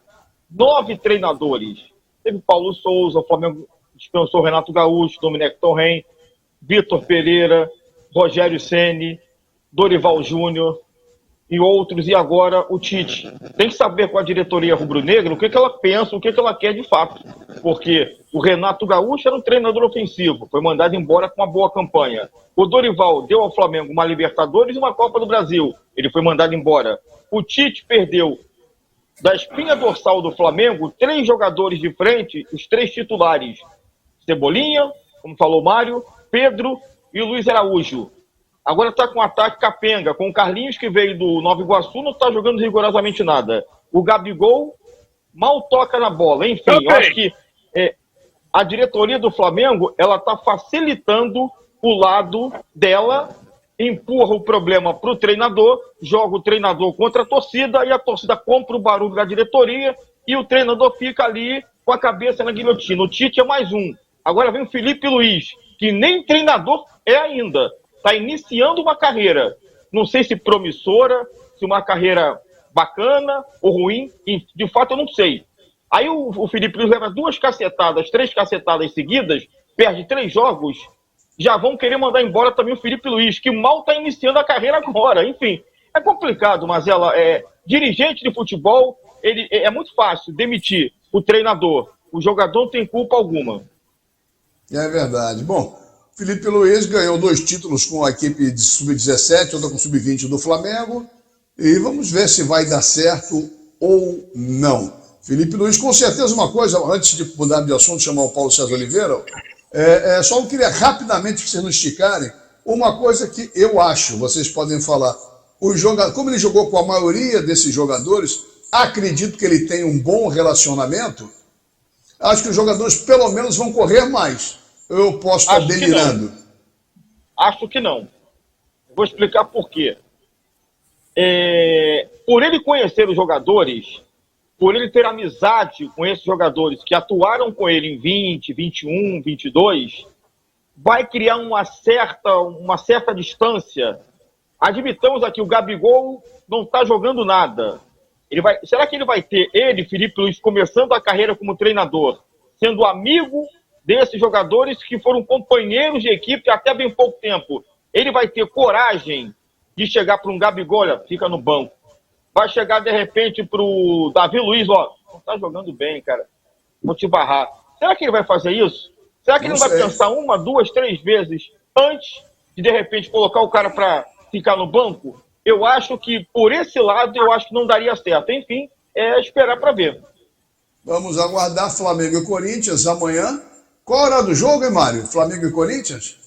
[SPEAKER 4] 9 treinadores. Teve Paulo Souza, o Flamengo dispensou Renato Gaúcho, Domenech Torrent, Vitor Pereira, Rogério Ceni, Dorival Júnior e outros, e agora o Tite. Tem que saber com a diretoria rubro-negra o que ela pensa, o que ela quer de fato. Porque o Renato Gaúcho era um treinador ofensivo, foi mandado embora com uma boa campanha. O Dorival deu ao Flamengo uma Libertadores e uma Copa do Brasil. Ele foi mandado embora. O Tite perdeu da espinha dorsal do Flamengo 3 jogadores de frente, os 3 titulares. Cebolinha, como falou o Mário, Pedro e Luiz Araújo. Agora está com um ataque capenga, com o Carlinhos, que veio do Nova Iguaçu, não está jogando rigorosamente nada. O Gabigol mal toca na bola. Enfim, eu acho que a diretoria do Flamengo ela está facilitando o lado dela, empurra o problema para o treinador, joga o treinador contra a torcida e a torcida compra o barulho da diretoria e o treinador fica ali com a cabeça na guilhotina. O Tite é mais um. Agora vem o Felipe Luiz, que nem treinador é ainda. Está iniciando uma carreira, não sei se promissora, se uma carreira bacana ou ruim, de fato eu não sei. Aí o Felipe Luiz leva 2 cacetadas, 3 cacetadas seguidas, perde 3 jogos, já vão querer mandar embora também o Felipe Luiz, que mal está iniciando a carreira agora. Enfim, é complicado, mas dirigente de futebol, é muito fácil demitir o treinador, o jogador não tem culpa alguma.
[SPEAKER 1] É verdade. Bom, Felipe Luiz ganhou 2 títulos com a equipe de Sub-17, outra com Sub-20 do Flamengo. E vamos ver se vai dar certo ou não. Felipe Luiz, com certeza uma coisa, antes de mudar de assunto, chamar o Paulo César Oliveira, só eu queria rapidamente, que vocês não esticarem, uma coisa que eu acho, vocês podem falar. Como ele jogou com a maioria desses jogadores, acredito que ele tem um bom relacionamento, acho que os jogadores pelo menos vão correr mais. Eu posso estar delirando.
[SPEAKER 4] Acho que não. Vou explicar por quê. Por ele conhecer os jogadores, por ele ter amizade com esses jogadores que atuaram com ele em 20, 21, 22, vai criar uma certa distância. Admitamos aqui, o Gabigol não está jogando nada. Será que ele vai ter, Felipe Luiz, começando a carreira como treinador, sendo amigo desses jogadores que foram companheiros de equipe até bem pouco tempo? Ele vai ter coragem de chegar para um Gabigol, olha, fica no banco. Vai chegar, de repente, para o Davi Luiz, ó, não está jogando bem, cara, vou te barrar. Será que ele vai fazer isso? Será que ele não vai pensar 1, 2, 3 vezes antes de repente, colocar o cara para ficar no banco? Eu acho que, por esse lado, eu acho que não daria certo. Enfim, é esperar para ver.
[SPEAKER 1] Vamos aguardar Flamengo e Corinthians amanhã. Qual a hora do jogo, hein, Mário? Flamengo e Corinthians?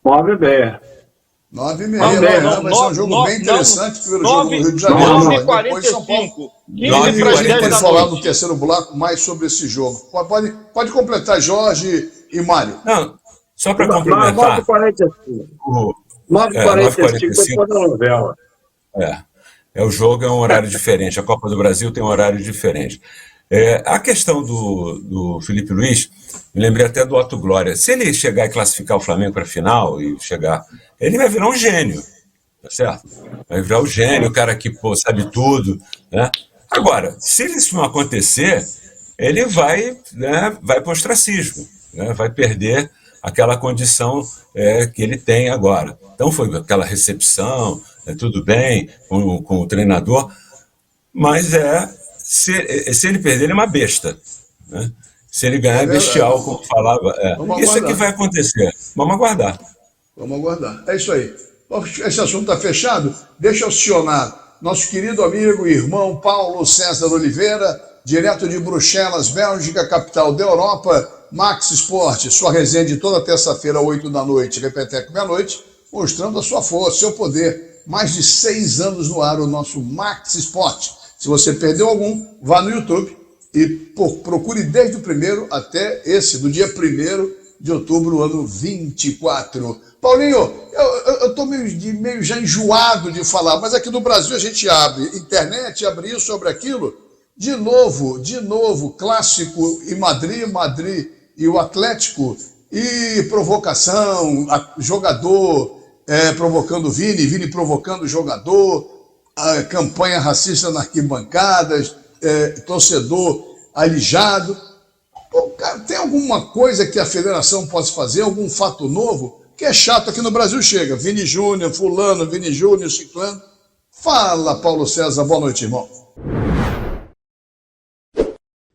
[SPEAKER 3] 9h30.
[SPEAKER 1] 9h30 amanhã. Vai ser um jogo bem interessante. Primeiro jogo no Rio de Janeiro. Depois São Paulo.
[SPEAKER 4] 15 para as 10
[SPEAKER 1] A gente
[SPEAKER 4] da
[SPEAKER 1] pode falar
[SPEAKER 4] noite.
[SPEAKER 1] no terceiro bloco mais sobre esse jogo. Pode completar, Jorge e Mário.
[SPEAKER 2] Não, só para complementar.
[SPEAKER 3] 9h45. 9h45 toda a novela.
[SPEAKER 2] O jogo é um horário diferente. A Copa do Brasil tem um horário diferente. A questão do Felipe Luiz, me lembrei até do Otto Glória. Se ele chegar e classificar o Flamengo para a final, ele vai virar um gênio, tá certo? Vai virar um gênio, o cara que sabe tudo, né? Agora, se isso não acontecer, ele vai para o ostracismo, né? Vai perder aquela condição que ele tem agora. Então foi aquela recepção, tudo bem, com o treinador, mas se ele perder, ele é uma besta, né? Se ele ganhar, é bestial, como falava. Isso é que vai acontecer. Vamos aguardar.
[SPEAKER 1] Vamos aguardar. É isso aí. Esse assunto está fechado. Deixa eu acionar nosso querido amigo e irmão Paulo César Oliveira, direto de Bruxelas, Bélgica, capital da Europa, Max Sport, sua resenha de toda terça-feira, 8 da noite, repeteco meia-noite, mostrando a sua força, seu poder. Mais de 6 anos no ar, o nosso Max Sport. Se você perdeu algum, vá no YouTube e procure desde o primeiro até esse, do dia 1º de outubro, ano 24. Paulinho, eu estou meio já enjoado de falar, mas aqui no Brasil a gente abre internet, abre isso, abre aquilo. De novo, clássico em Madrid e o Atlético, e provocação, jogador provocando Vini provocando jogador, a campanha racista nas arquibancadas, torcedor alijado. Pô, cara, tem alguma coisa que a federação possa fazer, algum fato novo? Que é chato, aqui no Brasil chega, Vini Júnior, fulano, Vini Júnior, ciclano. Fala, Paulo César, boa noite, irmão.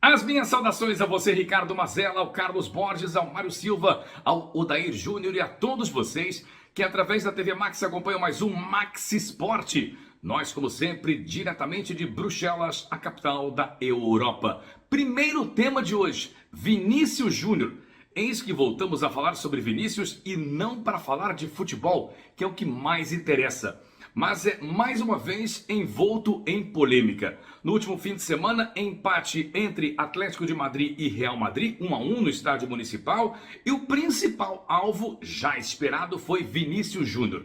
[SPEAKER 12] As minhas saudações a você, Ricardo Mazella, ao Carlos Borges, ao Mário Silva, ao Odair Júnior e a todos vocês que através da TV Max acompanham mais um Max Sport. Nós, como sempre, diretamente de Bruxelas, a capital da Europa. Primeiro tema de hoje, Vinícius Júnior. Eis que voltamos a falar sobre Vinícius e não para falar de futebol, que é o que mais interessa. Mas é mais uma vez envolto em polêmica. No último fim de semana, empate entre Atlético de Madrid e Real Madrid, 1-1 no estádio municipal. E o principal alvo, já esperado, foi Vinícius Júnior.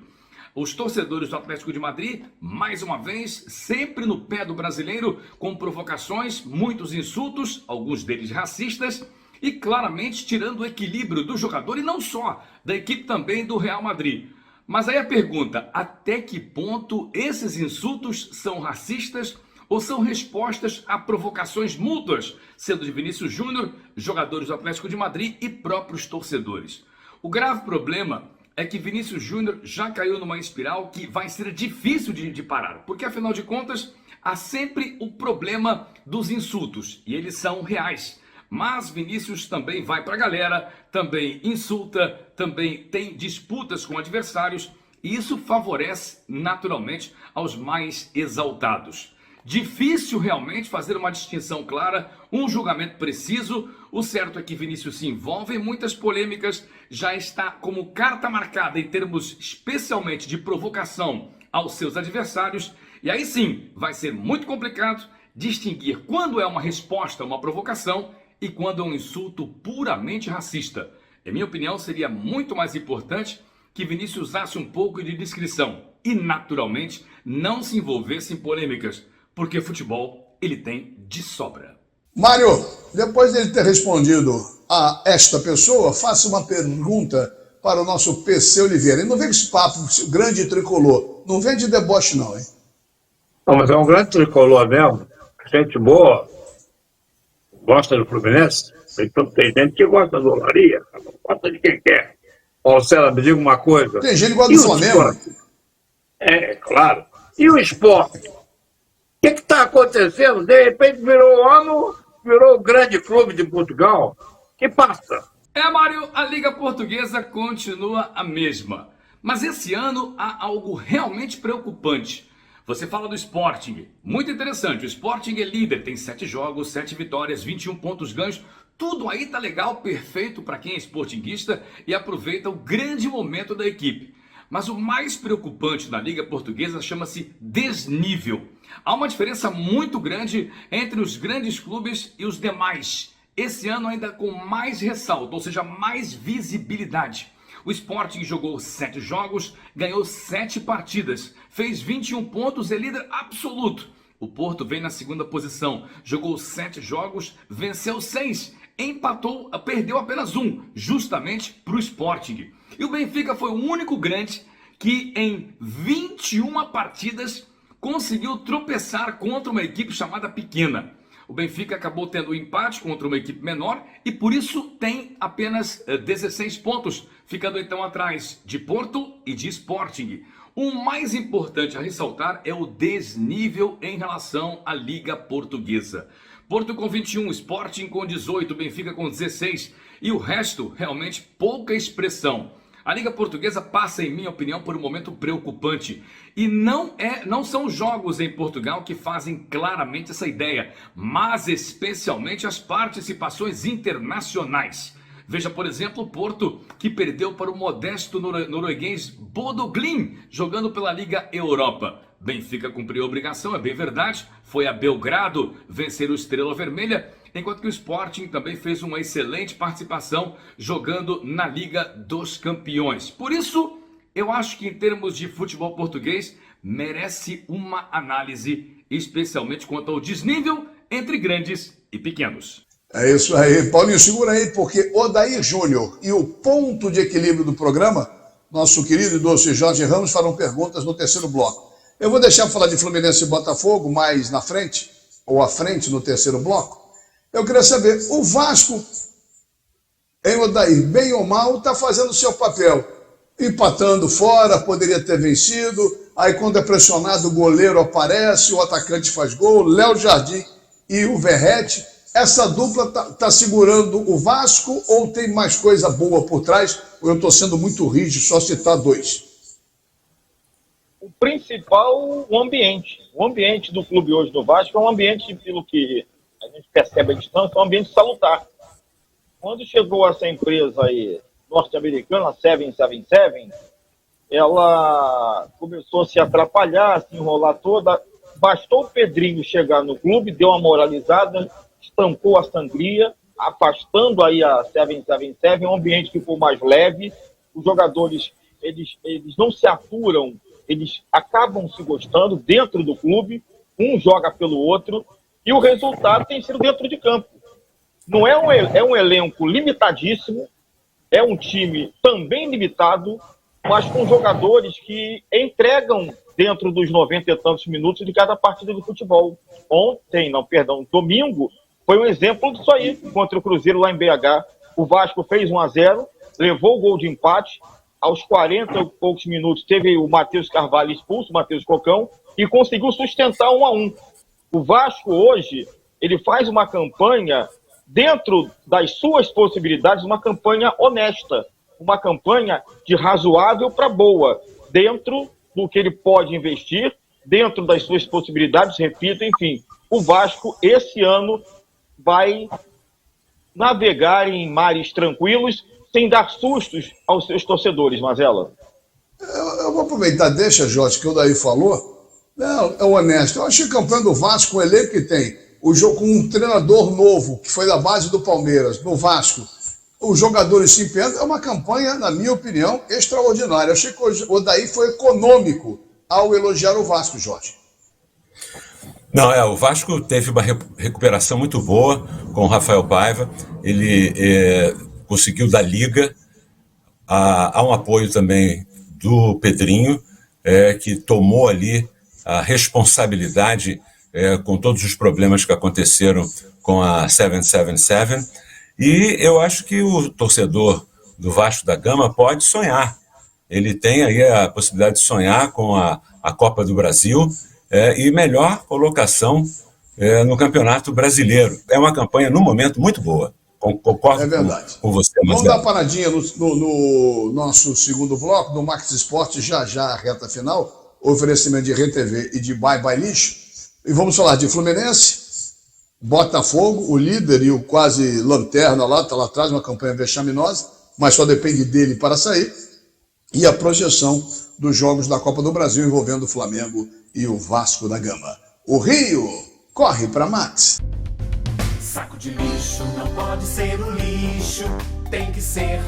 [SPEAKER 12] Os torcedores do Atlético de Madrid, mais uma vez, sempre no pé do brasileiro, com provocações, muitos insultos, alguns deles racistas, e claramente tirando o equilíbrio do jogador e não só, da equipe também do Real Madrid. Mas aí a pergunta, até que ponto esses insultos são racistas ou são respostas a provocações mútuas, sendo de Vinícius Júnior, jogadores do Atlético de Madrid e próprios torcedores? O grave problema é que Vinícius Júnior já caiu numa espiral que vai ser difícil de parar, porque afinal de contas há sempre o problema dos insultos e eles são reais. Mas Vinícius também vai para a galera, também insulta, também tem disputas com adversários e isso favorece naturalmente aos mais exaltados. Difícil realmente fazer uma distinção clara, um julgamento preciso. O certo é que Vinícius se envolve em muitas polêmicas, já está como carta marcada em termos especialmente de provocação aos seus adversários. E aí sim, vai ser muito complicado distinguir quando é uma resposta a uma provocação e quando é um insulto puramente racista. Em minha opinião, seria muito mais importante que Vinícius usasse um pouco de discrição e, naturalmente, não se envolvesse em polêmicas, porque futebol ele tem de sobra.
[SPEAKER 1] Mário, depois dele ter respondido a esta pessoa, faça uma pergunta para o nosso PC Oliveira. E não vem com esse papo grande tricolor. Não vem de deboche não, hein?
[SPEAKER 3] Não, mas é um grande tricolor mesmo. Gente boa. Gosta do Fluminense? Tem gente que gosta do Olaria, gosta de quem quer. Paulo César, me diga uma coisa.
[SPEAKER 1] Tem gente que gosta do Flamengo.
[SPEAKER 3] Claro. E o esporte? O que está acontecendo? De repente virou o grande clube de Portugal. Que passa?
[SPEAKER 12] Mário, a Liga Portuguesa continua a mesma. Mas esse ano há algo realmente preocupante. Você fala do Sporting, muito interessante, o Sporting é líder, tem 7 jogos, 7 vitórias, 21 pontos ganhos, tudo aí tá legal, perfeito para quem é sportinguista e aproveita o grande momento da equipe. Mas o mais preocupante na Liga Portuguesa chama-se desnível. Há uma diferença muito grande entre os grandes clubes e os demais. Esse ano ainda com mais ressalto, ou seja, mais visibilidade. O Sporting jogou 7 jogos, ganhou 7 partidas, fez 21 pontos e é líder absoluto. O Porto vem na segunda posição, jogou 7 jogos, venceu 6, empatou, perdeu apenas 1, justamente para o Sporting. E o Benfica foi o único grande que em 21 partidas conseguiu tropeçar contra uma equipe chamada pequena. O Benfica acabou tendo um empate contra uma equipe menor e por isso tem apenas 16 pontos, ficando então atrás de Porto e de Sporting. O mais importante a ressaltar é o desnível em relação à Liga Portuguesa. Porto com 21, Sporting com 18, Benfica com 16 e o resto realmente pouca expressão. A Liga Portuguesa passa, em minha opinião, por um momento preocupante. E não são os jogos em Portugal que fazem claramente essa ideia, mas especialmente as participações internacionais. Veja, por exemplo, o Porto, que perdeu para o modesto norueguês Bodo Glimt, jogando pela Liga Europa. Benfica cumpriu a obrigação, é bem verdade, foi a Belgrado vencer o Estrela Vermelha, enquanto que o Sporting também fez uma excelente participação jogando na Liga dos Campeões. Por isso, eu acho que em termos de futebol português, merece uma análise, especialmente quanto ao desnível entre grandes e pequenos.
[SPEAKER 1] É isso aí. Paulinho, segura aí, porque Odair Júnior e o ponto de equilíbrio do programa, nosso querido e doce Jorge Ramos, farão perguntas no terceiro bloco. Eu vou deixar falar de Fluminense e Botafogo mais na frente, ou à frente no terceiro bloco. Eu queria saber, o Vasco, em Odair, bem ou mal, está fazendo o seu papel. Empatando fora, poderia ter vencido, aí quando é pressionado o goleiro aparece, o atacante faz gol, Léo Jardim e o Verrete. Essa dupla está segurando o Vasco ou tem mais coisa boa por trás? Ou eu estou sendo muito rígido, só citar 2?
[SPEAKER 4] O principal, o ambiente. O ambiente do clube hoje do Vasco é um ambiente, pelo que a gente percebe à distância, é um ambiente salutar. Quando chegou essa empresa aí norte-americana, a 777, ela começou a se atrapalhar, a se enrolar toda. Bastou o Pedrinho chegar no clube, deu uma moralizada, estampou a sangria, afastando aí a 777, um ambiente que ficou mais leve. Os jogadores, eles não se aturam, eles acabam se gostando dentro do clube, um joga pelo outro, e o resultado tem sido dentro de campo. Não é um elenco limitadíssimo, é um time também limitado, mas com jogadores que entregam dentro dos 90 e tantos minutos de cada partida de futebol. Domingo, foi um exemplo disso aí, contra o Cruzeiro lá em BH. O Vasco fez 1-0, levou o gol de empate, aos 40 e poucos minutos teve o Matheus Carvalho expulso, o Matheus Cocão, e conseguiu sustentar 1-1. O Vasco hoje, ele faz uma campanha dentro das suas possibilidades, uma campanha honesta, uma campanha de razoável para boa, dentro do que ele pode investir, dentro das suas possibilidades, repito, enfim. O Vasco, esse ano, vai navegar em mares tranquilos, sem dar sustos aos seus torcedores, Mazella.
[SPEAKER 1] Eu vou aproveitar, deixa, Jorge, que o Daí falou. Não, é honesto. Eu achei a campanha do Vasco, o elenco que tem, o jogo com um treinador novo, que foi da base do Palmeiras, no Vasco, os jogadores se empenham, é uma campanha, na minha opinião, extraordinária. Eu achei que o Daí foi econômico ao elogiar o Vasco, Jorge.
[SPEAKER 2] Não, o Vasco teve uma recuperação muito boa com o Rafael Paiva. Ele conseguiu da Liga. Há um apoio também do Pedrinho, que tomou ali a responsabilidade com todos os problemas que aconteceram com a 777. E eu acho que o torcedor do Vasco da Gama pode sonhar. Ele tem aí a possibilidade de sonhar com a Copa do Brasil e melhor colocação no Campeonato Brasileiro. É uma campanha, no momento, muito boa. Concordo com você.
[SPEAKER 1] Vamos dar uma paradinha no nosso segundo bloco, do Max Esporte, já a reta final. oferecimento de RTV e de Bye Bye Lixo. E vamos falar de Fluminense, Botafogo, o líder e o quase lanterna lá, está lá atrás, uma campanha vexaminosa, mas só depende dele para sair. E a projeção dos jogos da Copa do Brasil envolvendo o Flamengo e o Vasco da Gama. O Rio corre para Max.
[SPEAKER 6] Saco de lixo não pode ser um lixo, tem que ser.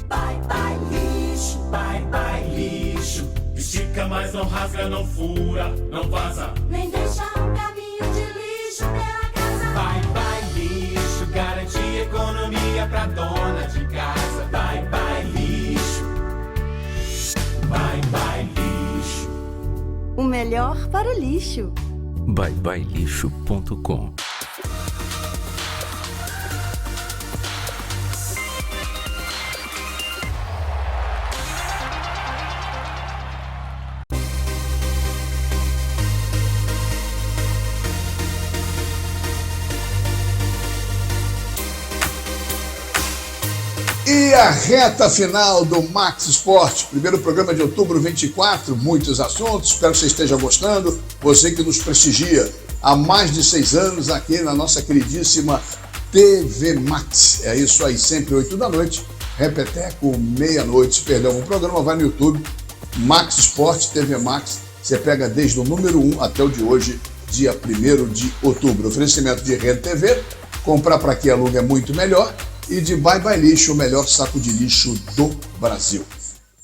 [SPEAKER 6] Bye bye lixo, bye bye lixo. Estica, mas não rasga, não fura, não vaza,
[SPEAKER 11] Nem deixa um caminho de lixo pela casa.
[SPEAKER 6] Bye bye lixo, garante economia pra dona de casa. Bye bye lixo, bye bye lixo.
[SPEAKER 11] O melhor para o lixo.
[SPEAKER 13] byebyelixo.com.
[SPEAKER 1] E a reta final do Max Sport, primeiro programa de outubro 24, muitos assuntos, espero que você esteja gostando, você que nos prestigia há mais de 6 anos aqui na nossa queridíssima TV Max. É isso aí, sempre 8 da noite, repeteco, meia-noite. Se perdeu algum programa, vai no YouTube, Max Sport, TV Max, você pega desde o número 1 até o de hoje, dia 1º de outubro. Oferecimento de Rede TV, comprar para quem aluga é muito melhor, e de Bye Bye Lixo, o melhor saco de lixo do Brasil.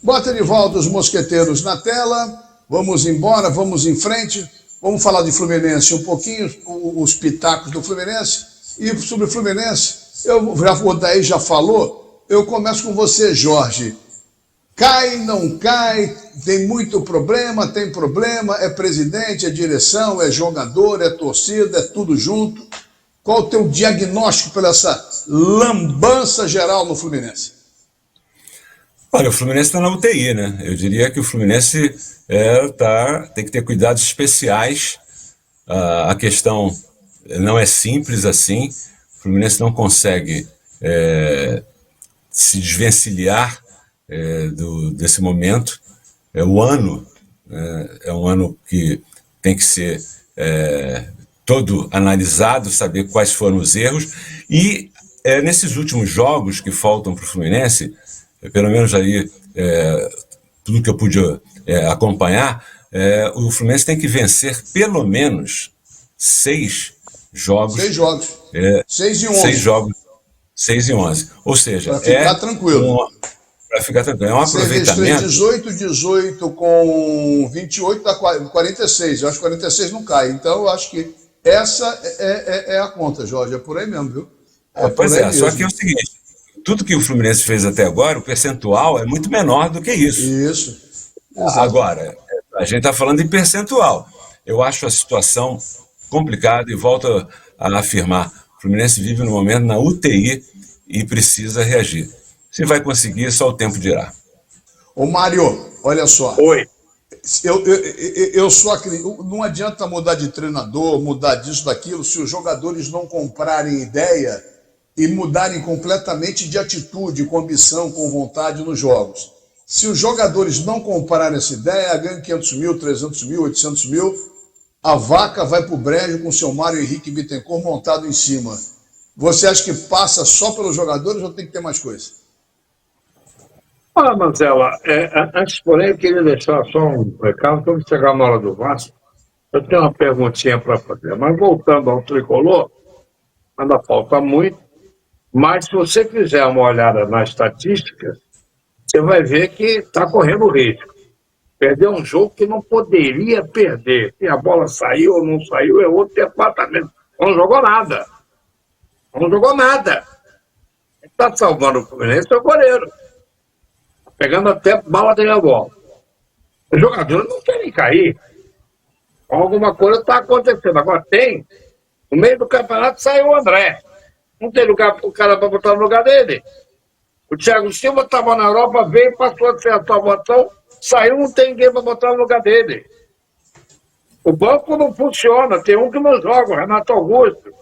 [SPEAKER 1] Bota de volta os mosqueteiros na tela, vamos embora, vamos em frente, vamos falar de Fluminense um pouquinho, os pitacos do Fluminense, e sobre o Fluminense, o Odair já falou, eu começo com você, Jorge. Cai, não cai, tem muito problema, tem problema, é presidente, é direção, é jogador, é torcida, é tudo junto. Qual o teu diagnóstico pela essa lambança geral no Fluminense?
[SPEAKER 2] Olha, o Fluminense está na UTI, né? Eu diria que o Fluminense tem que ter cuidados especiais. A questão não é simples assim. O Fluminense não consegue se desvencilhar desse momento. O ano é um ano que tem que ser todo analisado, saber quais foram os erros, e nesses últimos jogos que faltam para o Fluminense, pelo menos aí tudo que eu pude acompanhar, o Fluminense tem que vencer pelo menos 6 jogos.
[SPEAKER 1] 6 jogos. 6 e 11.
[SPEAKER 2] 6 jogos, 6 e 11. Ou seja,
[SPEAKER 1] para ficar tranquilo.
[SPEAKER 2] Para ficar tranquilo. É um aproveitamento.
[SPEAKER 1] 18 com 28 dá 46. Eu acho que 46 não cai. Então, eu acho que essa é a conta, Jorge. É por aí mesmo, viu?
[SPEAKER 2] Pois é, só que é o seguinte: tudo que o Fluminense fez até agora, o percentual é muito menor do que isso.
[SPEAKER 1] Isso. Exato.
[SPEAKER 2] Agora, a gente está falando em percentual. Eu acho a situação complicada e volto a afirmar: o Fluminense vive no momento na UTI e precisa reagir. Se vai conseguir, só o tempo dirá.
[SPEAKER 1] Ô Mário, olha só.
[SPEAKER 3] Oi.
[SPEAKER 1] Eu só acredito, não adianta mudar de treinador, mudar disso, daquilo, se os jogadores não comprarem ideia e mudarem completamente de atitude, com ambição, com vontade nos jogos. Se os jogadores não comprarem essa ideia, ganham 500 mil, 300 mil, 800 mil, a vaca vai para o brejo com o seu Mário Henrique Bittencourt montado em cima. Você acha que passa só pelos jogadores ou tem que ter mais coisa?
[SPEAKER 3] Olha, Marcela, antes, porém, eu queria deixar só um recado, quando chegar na hora do Vasco, eu tenho uma perguntinha para fazer. Mas voltando ao tricolor, ainda falta muito, mas se você fizer uma olhada na estatística, você vai ver que está correndo risco. Perder um jogo que não poderia perder. Se a bola saiu ou não saiu, é outro departamento. Não jogou nada. Não jogou nada. Quem está salvando o Fluminense é o goleiro. Pegando até bala da bola. Os jogadores não querem cair. Alguma coisa está acontecendo. Agora tem. No meio do campeonato saiu o André. Não tem lugar para o cara para botar no lugar dele. O Thiago Silva estava na Europa, veio, passou a ser a salvação, saiu, não tem ninguém para botar no lugar dele. O banco não funciona. Tem um que não joga, o Renato Augusto.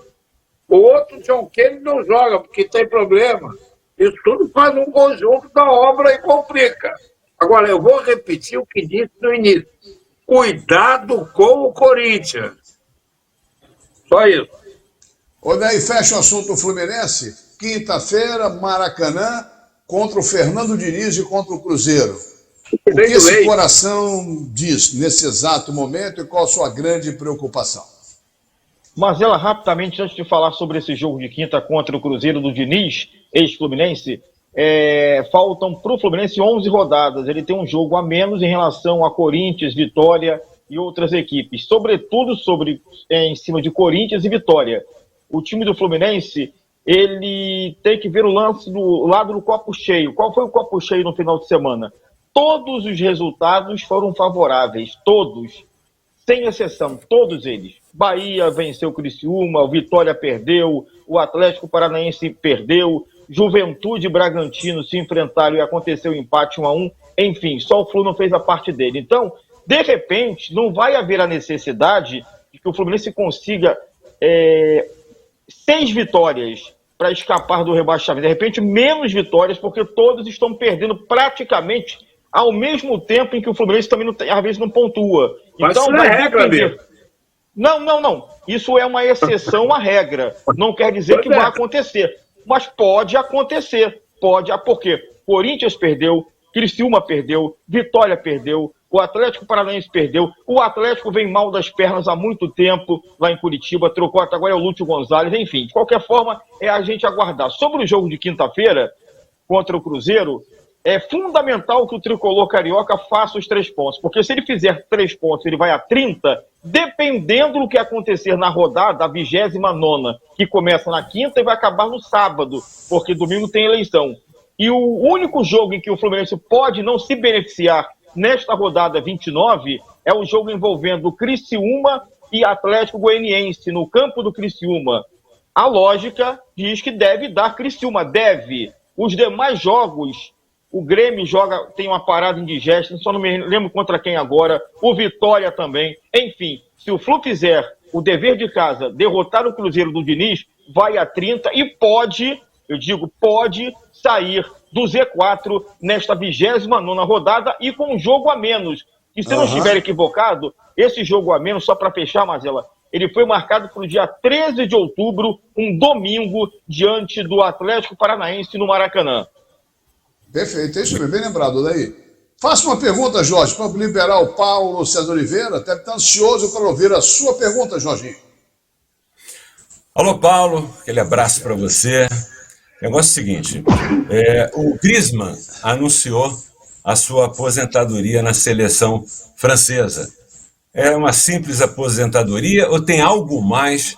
[SPEAKER 3] O outro, o John Kennedy, não joga porque tem problema. Isso tudo faz um conjunto da obra e complica. Agora, eu vou repetir o que disse no início. cuidado com o Corinthians. Só isso.
[SPEAKER 1] Daí fecha o assunto Fluminense. Quinta-feira, Maracanã, contra o Fernando Diniz e contra o Cruzeiro. O que esse coração diz nesse exato momento e qual a sua grande preocupação?
[SPEAKER 4] Mazela, rapidamente, antes de falar sobre esse jogo de quinta contra o Cruzeiro do Diniz, ex-Fluminense, faltam para o Fluminense 11 rodadas. Ele tem um jogo a menos em relação a Corinthians, Vitória e outras equipes. Sobretudo em cima de Corinthians e Vitória. O time do Fluminense, ele tem que ver o lance do lado do copo cheio. Qual foi o copo cheio no final de semana? Todos os resultados foram favoráveis, todos, sem exceção, todos eles. Bahia venceu o Criciúma, o Vitória perdeu, o Atlético Paranaense perdeu, Juventude e Bragantino se enfrentaram e aconteceu o empate 1-1, enfim, só o Flu não fez a parte dele. Então, de repente, não vai haver a necessidade de que o Fluminense consiga 6 vitórias para escapar do rebaixamento. De repente, menos vitórias, porque todos estão perdendo praticamente ao mesmo tempo em que o Fluminense também, às vezes, não pontua.
[SPEAKER 3] Mas
[SPEAKER 4] então,
[SPEAKER 3] isso não é regra, amigo.
[SPEAKER 4] Não. Isso é uma exceção à regra. Não quer dizer que vai acontecer. Mas pode acontecer. Porque Corinthians perdeu, Criciúma perdeu, Vitória perdeu, o Atlético Paranaense perdeu, o Atlético vem mal das pernas há muito tempo lá em Curitiba, trocou até agora é o Lúcio Gonzalez, enfim. De qualquer forma, é a gente aguardar. Sobre o jogo de quinta-feira contra o Cruzeiro, é fundamental que o tricolor carioca faça os 3 pontos, porque se ele fizer 3 pontos, ele vai a 30, dependendo do que acontecer na rodada, a 29ª, que começa na quinta e vai acabar no sábado, porque domingo tem eleição. E o único jogo em que o Fluminense pode não se beneficiar nesta rodada 29 é o jogo envolvendo Criciúma e Atlético Goianiense, no campo do Criciúma. A lógica diz que deve dar Criciúma, deve. Os demais jogos, o Grêmio tem uma parada indigesta, só não me lembro contra quem agora, o Vitória também. Enfim, se o Flu fizer o dever de casa, derrotar o Cruzeiro do Diniz, vai a 30 e pode sair do Z4 nesta 29ª rodada e com um jogo a menos. E se não estiver equivocado, esse jogo a menos, só para fechar, Mazela, ele foi marcado para o dia 13 de outubro, um domingo, diante do Atlético Paranaense no Maracanã.
[SPEAKER 1] Perfeito, é isso mesmo, bem lembrado daí. Faça uma pergunta, Jorge, para liberar o Paulo César Oliveira, até está ansioso para ouvir a sua pergunta, Jorginho.
[SPEAKER 2] Alô, Paulo, aquele abraço para você. O negócio é o seguinte, o Griezmann anunciou a sua aposentadoria na seleção francesa. É uma simples aposentadoria ou tem algo mais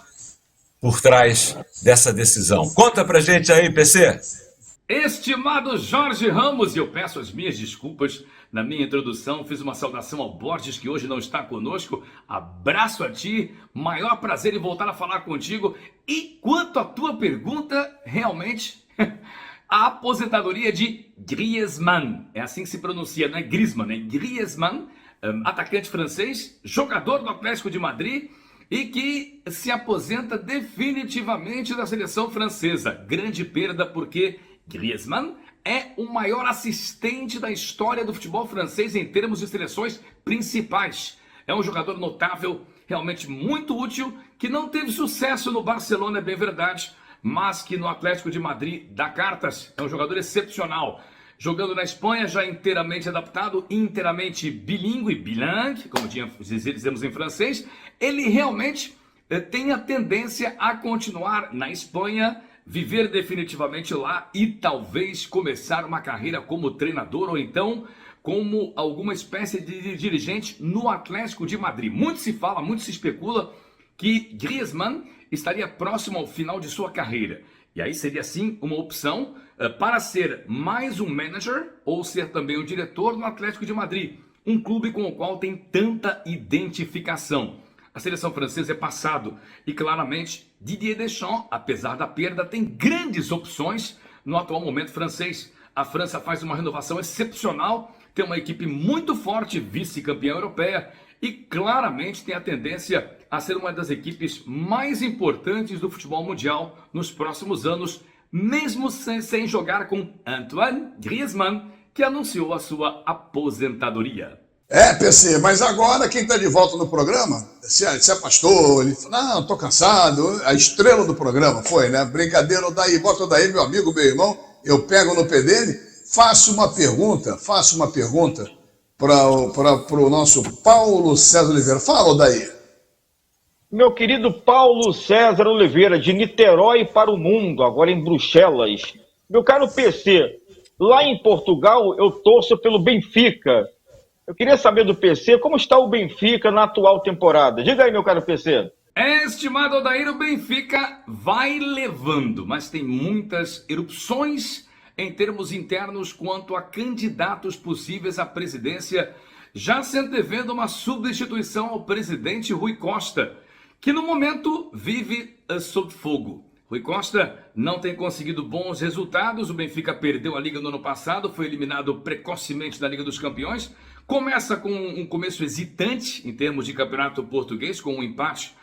[SPEAKER 2] por trás dessa decisão? Conta pra gente aí, PC.
[SPEAKER 12] Estimado Jorge Ramos, eu peço as minhas desculpas na minha introdução, fiz uma saudação ao Borges, que hoje não está conosco. Abraço a ti, maior prazer em voltar a falar contigo. E quanto à tua pergunta, realmente, a aposentadoria de Griezmann, é assim que se pronuncia, não é Griezmann, é Griezmann, atacante francês, jogador do Atlético de Madrid e que se aposenta definitivamente da seleção francesa. Grande perda porque Griezmann é o maior assistente da história do futebol francês em termos de seleções principais. É um jogador notável, realmente muito útil, que não teve sucesso no Barcelona, é bem verdade, mas que no Atlético de Madrid dá cartas. É um jogador excepcional. Jogando na Espanha, já inteiramente adaptado, inteiramente bilingue, como dizemos em francês, ele realmente tem a tendência a continuar na Espanha, viver definitivamente lá e talvez começar uma carreira como treinador ou então como alguma espécie de dirigente no Atlético de Madrid. Muito se fala, muito se especula que Griezmann estaria próximo ao final de sua carreira. E aí seria sim uma opção para ser mais um manager ou ser também o diretor do Atlético de Madrid, um clube com o qual tem tanta identificação. A seleção francesa é passado e claramente Didier Deschamps, apesar da perda, tem grandes opções no atual momento francês. A França faz uma renovação excepcional, tem uma equipe muito forte, vice-campeã europeia e claramente tem a tendência a ser uma das equipes mais importantes do futebol mundial nos próximos anos, mesmo sem jogar com Antoine Griezmann, que anunciou a sua aposentadoria.
[SPEAKER 1] PC, mas agora quem está de volta no programa, se afastou, ele falou, não, estou cansado, a estrela do programa foi, né? Brincadeira, Odair, bota o Odair, meu amigo, meu irmão, eu pego no pé dele, faço uma pergunta para o nosso Paulo César Oliveira. Fala, Odair.
[SPEAKER 4] Meu querido Paulo César Oliveira, de Niterói para o mundo, agora em Bruxelas. Meu caro PC, lá em Portugal eu torço pelo Benfica. Eu queria saber do PC como está o Benfica na atual temporada. Diga aí, meu caro PC.
[SPEAKER 12] Estimado Odair, o Benfica vai levando, mas tem muitas erupções em termos internos quanto a candidatos possíveis à presidência, já se antevendo uma substituição ao presidente Rui Costa, que no momento vive sob fogo. Rui Costa não tem conseguido bons resultados, o Benfica perdeu a Liga no ano passado, foi eliminado precocemente da Liga dos Campeões, começa com um começo hesitante em termos de campeonato português, com um empate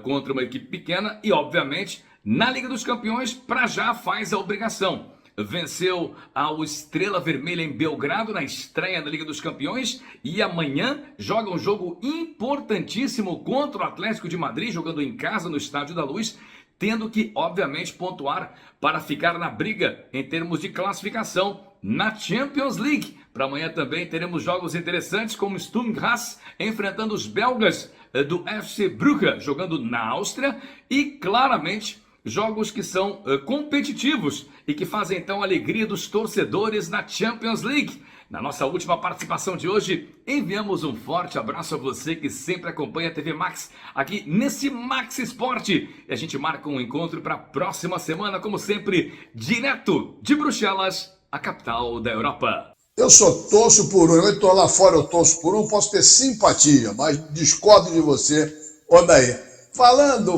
[SPEAKER 12] contra uma equipe pequena e, obviamente, na Liga dos Campeões, para já faz a obrigação. Venceu ao Estrela Vermelha em Belgrado na estreia da Liga dos Campeões e amanhã joga um jogo importantíssimo contra o Atlético de Madrid, jogando em casa no Estádio da Luz, tendo que, obviamente, pontuar para ficar na briga em termos de classificação na Champions League. Para amanhã também teremos jogos interessantes como Sturm Graz enfrentando os belgas do FC Brugge, jogando na Áustria, e claramente jogos que são competitivos e que fazem então a alegria dos torcedores na Champions League. Na nossa última participação de hoje, enviamos um forte abraço a você que sempre acompanha a TV Max aqui nesse Max Esporte. E a gente marca um encontro para a próxima semana, como sempre, direto de Bruxelas, a capital da Europa.
[SPEAKER 1] Eu só torço por um, eu estou lá fora, eu torço por um, posso ter simpatia, mas discordo de você, Odair. Falando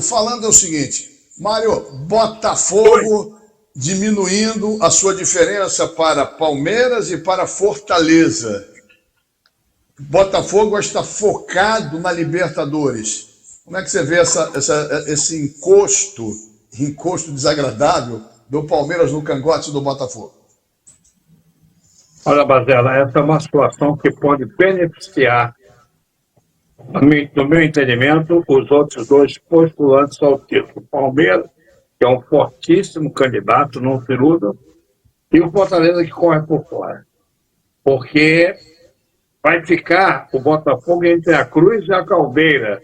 [SPEAKER 1] é o seguinte, Mário, Botafogo diminuindo a sua diferença para Palmeiras e para Fortaleza. Botafogo está focado na Libertadores. Como é que você vê esse encosto desagradável do Palmeiras no cangote do Botafogo?
[SPEAKER 3] Olha, Bazela, essa é uma situação que pode beneficiar, no meu entendimento, os outros dois postulantes ao título. O Palmeiras, que é um fortíssimo candidato, não se iluda, e o Fortaleza que corre por fora. Porque vai ficar o Botafogo entre a cruz e a caldeira,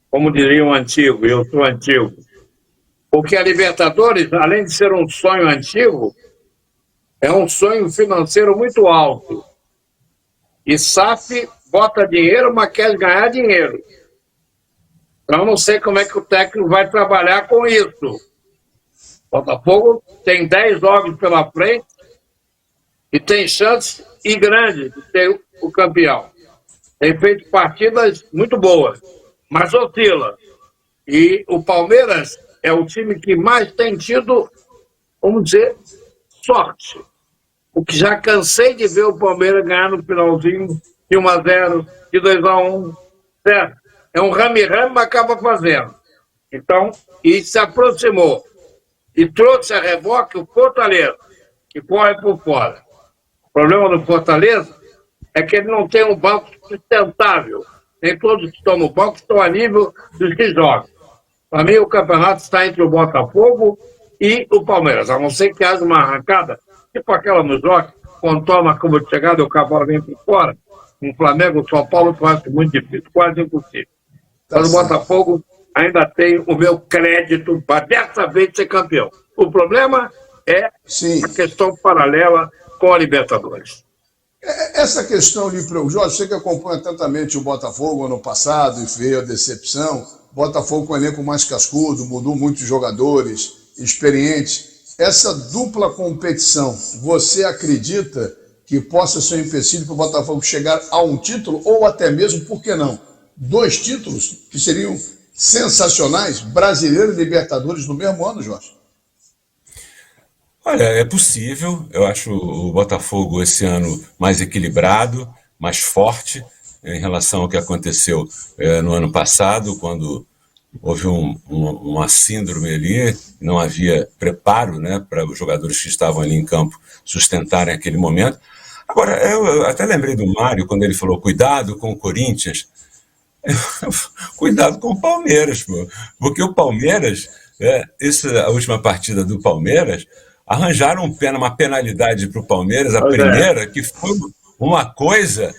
[SPEAKER 3] como diria um antigo, e eu sou antigo. Porque a Libertadores, além de ser um sonho antigo, é um sonho financeiro muito alto. E SAF bota dinheiro, mas quer ganhar dinheiro. Então, eu não sei como é que o técnico vai trabalhar com isso. Botafogo tem 10 jogos pela frente e tem chance e grande de ser o campeão. Tem feito partidas muito boas, mas oscila. E o Palmeiras é o time que mais tem tido, vamos dizer, sorte. O que já cansei de ver o Palmeiras ganhar no finalzinho de 1-0, de 2-1, certo? É um rame-rame, mas acaba fazendo. Então, e se aproximou. E trouxe a reboque o Fortaleza, que corre por fora. O problema do Fortaleza é que ele não tem um banco sustentável. Nem todos que estão no banco estão a nível dos que jogam. Para mim, o campeonato está entre o Botafogo e o Palmeiras, a não ser que haja uma arrancada, tipo aquela no jogo, quando toma como de chegada, o cavalo vem por fora. Um Flamengo, São Paulo, eu acho muito difícil, quase impossível. Mas o Botafogo ainda tem o meu crédito para dessa vez ser campeão. O problema é a questão paralela com a Libertadores.
[SPEAKER 1] Essa questão de Jorge, você que acompanha atentamente o Botafogo ano passado e veio a decepção, Botafogo com o elenco mais cascudo, mudou muitos jogadores experientes. Essa dupla competição, você acredita que possa ser um empecilho para o Botafogo chegar a um título ou até mesmo, por que não, 2 títulos que seriam sensacionais, Brasileiro e Libertadores no mesmo ano, Jorge?
[SPEAKER 2] Olha, é possível. Eu acho o Botafogo esse ano mais equilibrado, mais forte em relação ao que aconteceu no ano passado, quando houve uma síndrome ali, não havia preparo, né, para os jogadores que estavam ali em campo sustentarem aquele momento. Agora, eu até lembrei do Mário, quando ele falou, cuidado com o Corinthians. Cuidado com o Palmeiras, pô. Porque o Palmeiras, a última partida do Palmeiras, arranjaram uma penalidade para o Palmeiras, a primeira, que foi uma coisa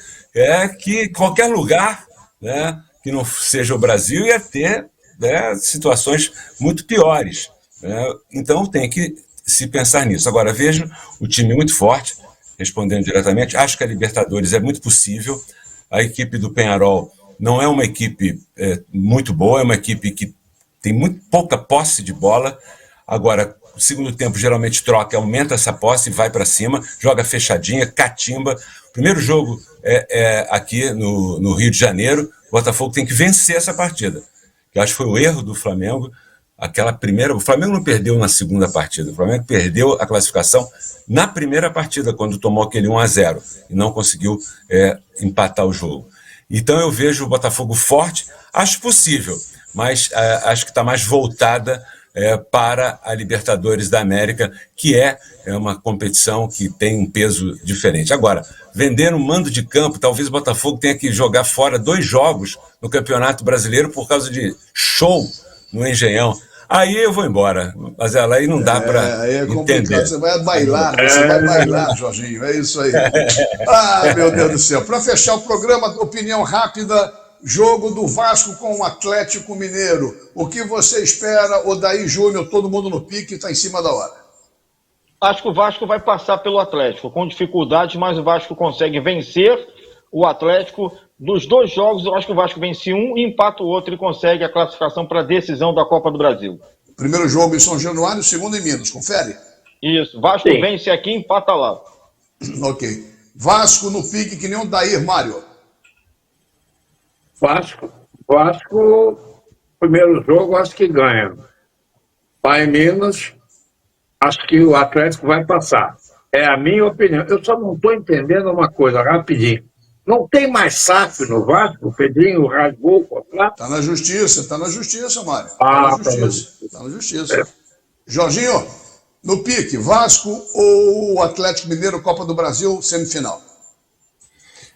[SPEAKER 2] que qualquer lugar, né, que não seja o Brasil ia ter, né, situações muito piores. Né? Então tem que se pensar nisso. Agora, vejo o time muito forte, respondendo diretamente, acho que a Libertadores é muito possível, a equipe do Peñarol não é uma equipe muito boa, é uma equipe que tem muito pouca posse de bola. Agora, o segundo tempo geralmente troca, aumenta essa posse e vai para cima, joga fechadinha, catimba. O primeiro jogo é aqui no Rio de Janeiro, o Botafogo tem que vencer essa partida. Eu acho que foi o erro do Flamengo, aquela primeira... O Flamengo não perdeu na segunda partida, o Flamengo perdeu a classificação na primeira partida, quando tomou aquele 1-0 e não conseguiu empatar o jogo. Então eu vejo o Botafogo forte, acho possível, mas acho que está mais voltada para a Libertadores da América, que é uma competição que tem um peso diferente. Agora, vender um mando de campo, talvez o Botafogo tenha que jogar fora 2 jogos no Campeonato Brasileiro por causa de show no Engenhão. Aí eu vou embora, mas aí não dá para entender.
[SPEAKER 1] Você vai bailar, Jorginho, é isso aí. Meu Deus do céu. Para fechar o programa, opinião rápida, jogo do Vasco com o Atlético Mineiro. O que você espera, Odair Júnior, todo mundo no pique, está em cima da hora.
[SPEAKER 4] Acho que o Vasco vai passar pelo Atlético, com dificuldades, mas o Vasco consegue vencer o Atlético. Dos 2 jogos, eu acho que o Vasco vence um e empata o outro e consegue a classificação para a decisão da Copa do Brasil.
[SPEAKER 1] Primeiro jogo em São Januário, segundo em Minas, confere?
[SPEAKER 4] Isso, Vasco vence aqui e empata lá.
[SPEAKER 1] Ok. Vasco no pique que nem o Dair, Mário.
[SPEAKER 3] Vasco, primeiro jogo, acho que ganha. Vai em Minas, acho que o Atlético vai passar. É a minha opinião. Eu só não estou entendendo uma coisa, rapidinho. Não tem mais SAF no Vasco? O Pedrinho rasgou o contrato?
[SPEAKER 1] Está na justiça, Mário. Está na justiça. Jorginho, no pique, Vasco ou Atlético Mineiro, Copa do Brasil, semifinal?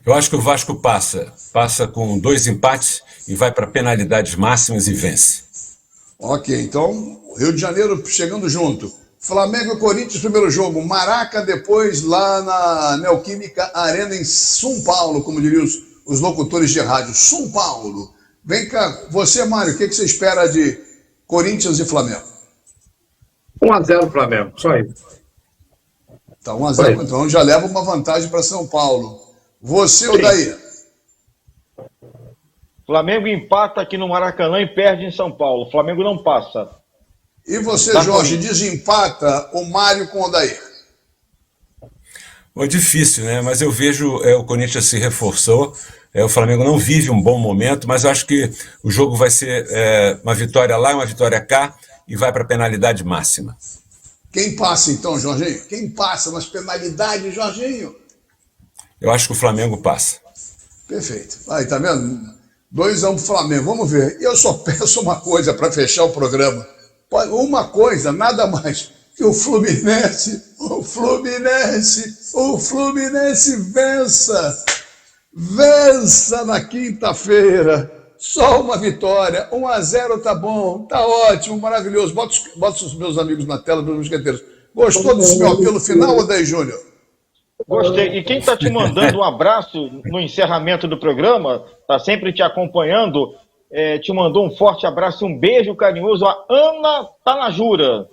[SPEAKER 2] Eu acho que o Vasco passa com 2 empates e vai para penalidades máximas e vence.
[SPEAKER 1] Ok, então, Rio de Janeiro chegando junto. Flamengo e Corinthians, primeiro jogo. Maraca, depois lá na Neoquímica Arena em São Paulo, como diriam os locutores de rádio. São Paulo. Vem cá, você, Mário, o que você espera de Corinthians e Flamengo?
[SPEAKER 3] 1-0 Flamengo, só isso.
[SPEAKER 1] Tá, 1-0, então já leva uma vantagem para São Paulo. Você, Odair?
[SPEAKER 4] Flamengo empata aqui no Maracanã e perde em São Paulo. Flamengo não passa.
[SPEAKER 1] E você, Jorge, desempata o Mário com o Odair?
[SPEAKER 2] É difícil, né? Mas eu vejo o Corinthians se reforçou, o Flamengo não vive um bom momento, mas eu acho que o jogo vai ser uma vitória lá, uma vitória cá, e vai para a penalidade máxima.
[SPEAKER 1] Quem passa então, Jorginho? Quem passa nas penalidades, Jorginho?
[SPEAKER 2] Eu acho que o Flamengo passa.
[SPEAKER 1] Perfeito. Aí, tá vendo? 2-1 pro Flamengo. Vamos ver. Eu só peço uma coisa para fechar o programa. Uma coisa, nada mais, que o Fluminense vença na quinta-feira. Só uma vitória, 1-0 tá bom, tá ótimo, maravilhoso. Bota os meus amigos na tela, meus mosqueteiros. Gostou desse meu apelo final, Odair Júnior?
[SPEAKER 4] Gostei. E quem está te mandando um abraço no encerramento do programa, está sempre te acompanhando, te mandou um forte abraço e um beijo carinhoso, a Ana Tanajura.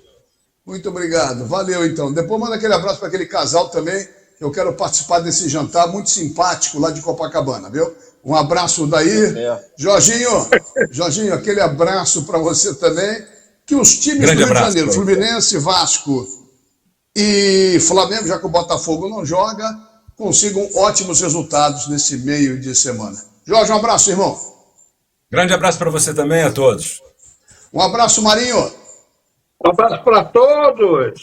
[SPEAKER 1] Muito obrigado, valeu então. Depois manda aquele abraço para aquele casal também, que eu quero participar desse jantar muito simpático lá de Copacabana, viu? Um abraço daí. Jorginho, aquele abraço para você também. Que os times do Rio de Janeiro, Fluminense, Vasco e Flamengo, já que o Botafogo não joga, consigam ótimos resultados nesse meio de semana. Jorge, um abraço, irmão.
[SPEAKER 2] Grande abraço para você também, a todos.
[SPEAKER 1] Um abraço, Marinho.
[SPEAKER 3] Um abraço para todos.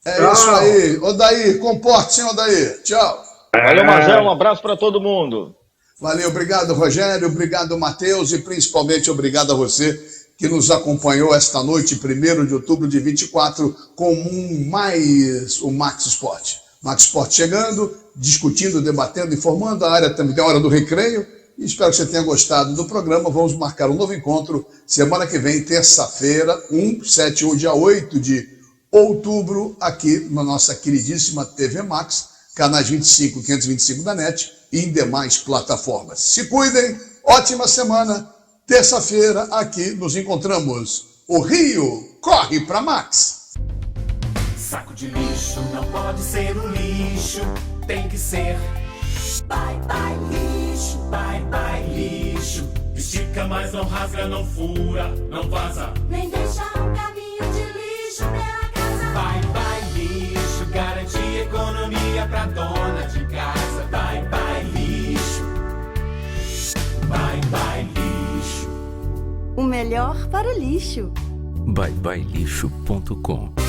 [SPEAKER 1] Tchau. Isso aí. Odair, comporte-se, hein, Odair. Tchau.
[SPEAKER 4] Valeu, Marcelo. Um abraço para todo mundo.
[SPEAKER 1] Valeu, obrigado, Rogério. Obrigado, Matheus. E principalmente obrigado a você que nos acompanhou esta noite, 1º de outubro de 24, com mais o Max Sport. Max Sport chegando, discutindo, debatendo, informando. A área também tem a hora do recreio. E espero que você tenha gostado do programa. Vamos marcar um novo encontro semana que vem, terça-feira, dia 8 de outubro, aqui na nossa queridíssima TV Max, canais 25 e 525 da NET e em demais plataformas. Se cuidem, ótima semana. Terça-feira, aqui nos encontramos. O Rio corre para Max.
[SPEAKER 6] Saco de lixo não pode ser um lixo, tem que ser. Bye, bye, lixo, bye, bye, lixo. Estica, mas não rasga, não fura, não vaza.
[SPEAKER 11] Nem deixa um caminho de lixo pela casa.
[SPEAKER 6] Bye, bye, lixo. Garante economia pra dona de casa. Bye, bye, lixo. Bye, bye, lixo.
[SPEAKER 13] O melhor para o lixo.
[SPEAKER 14] byebyelixo.com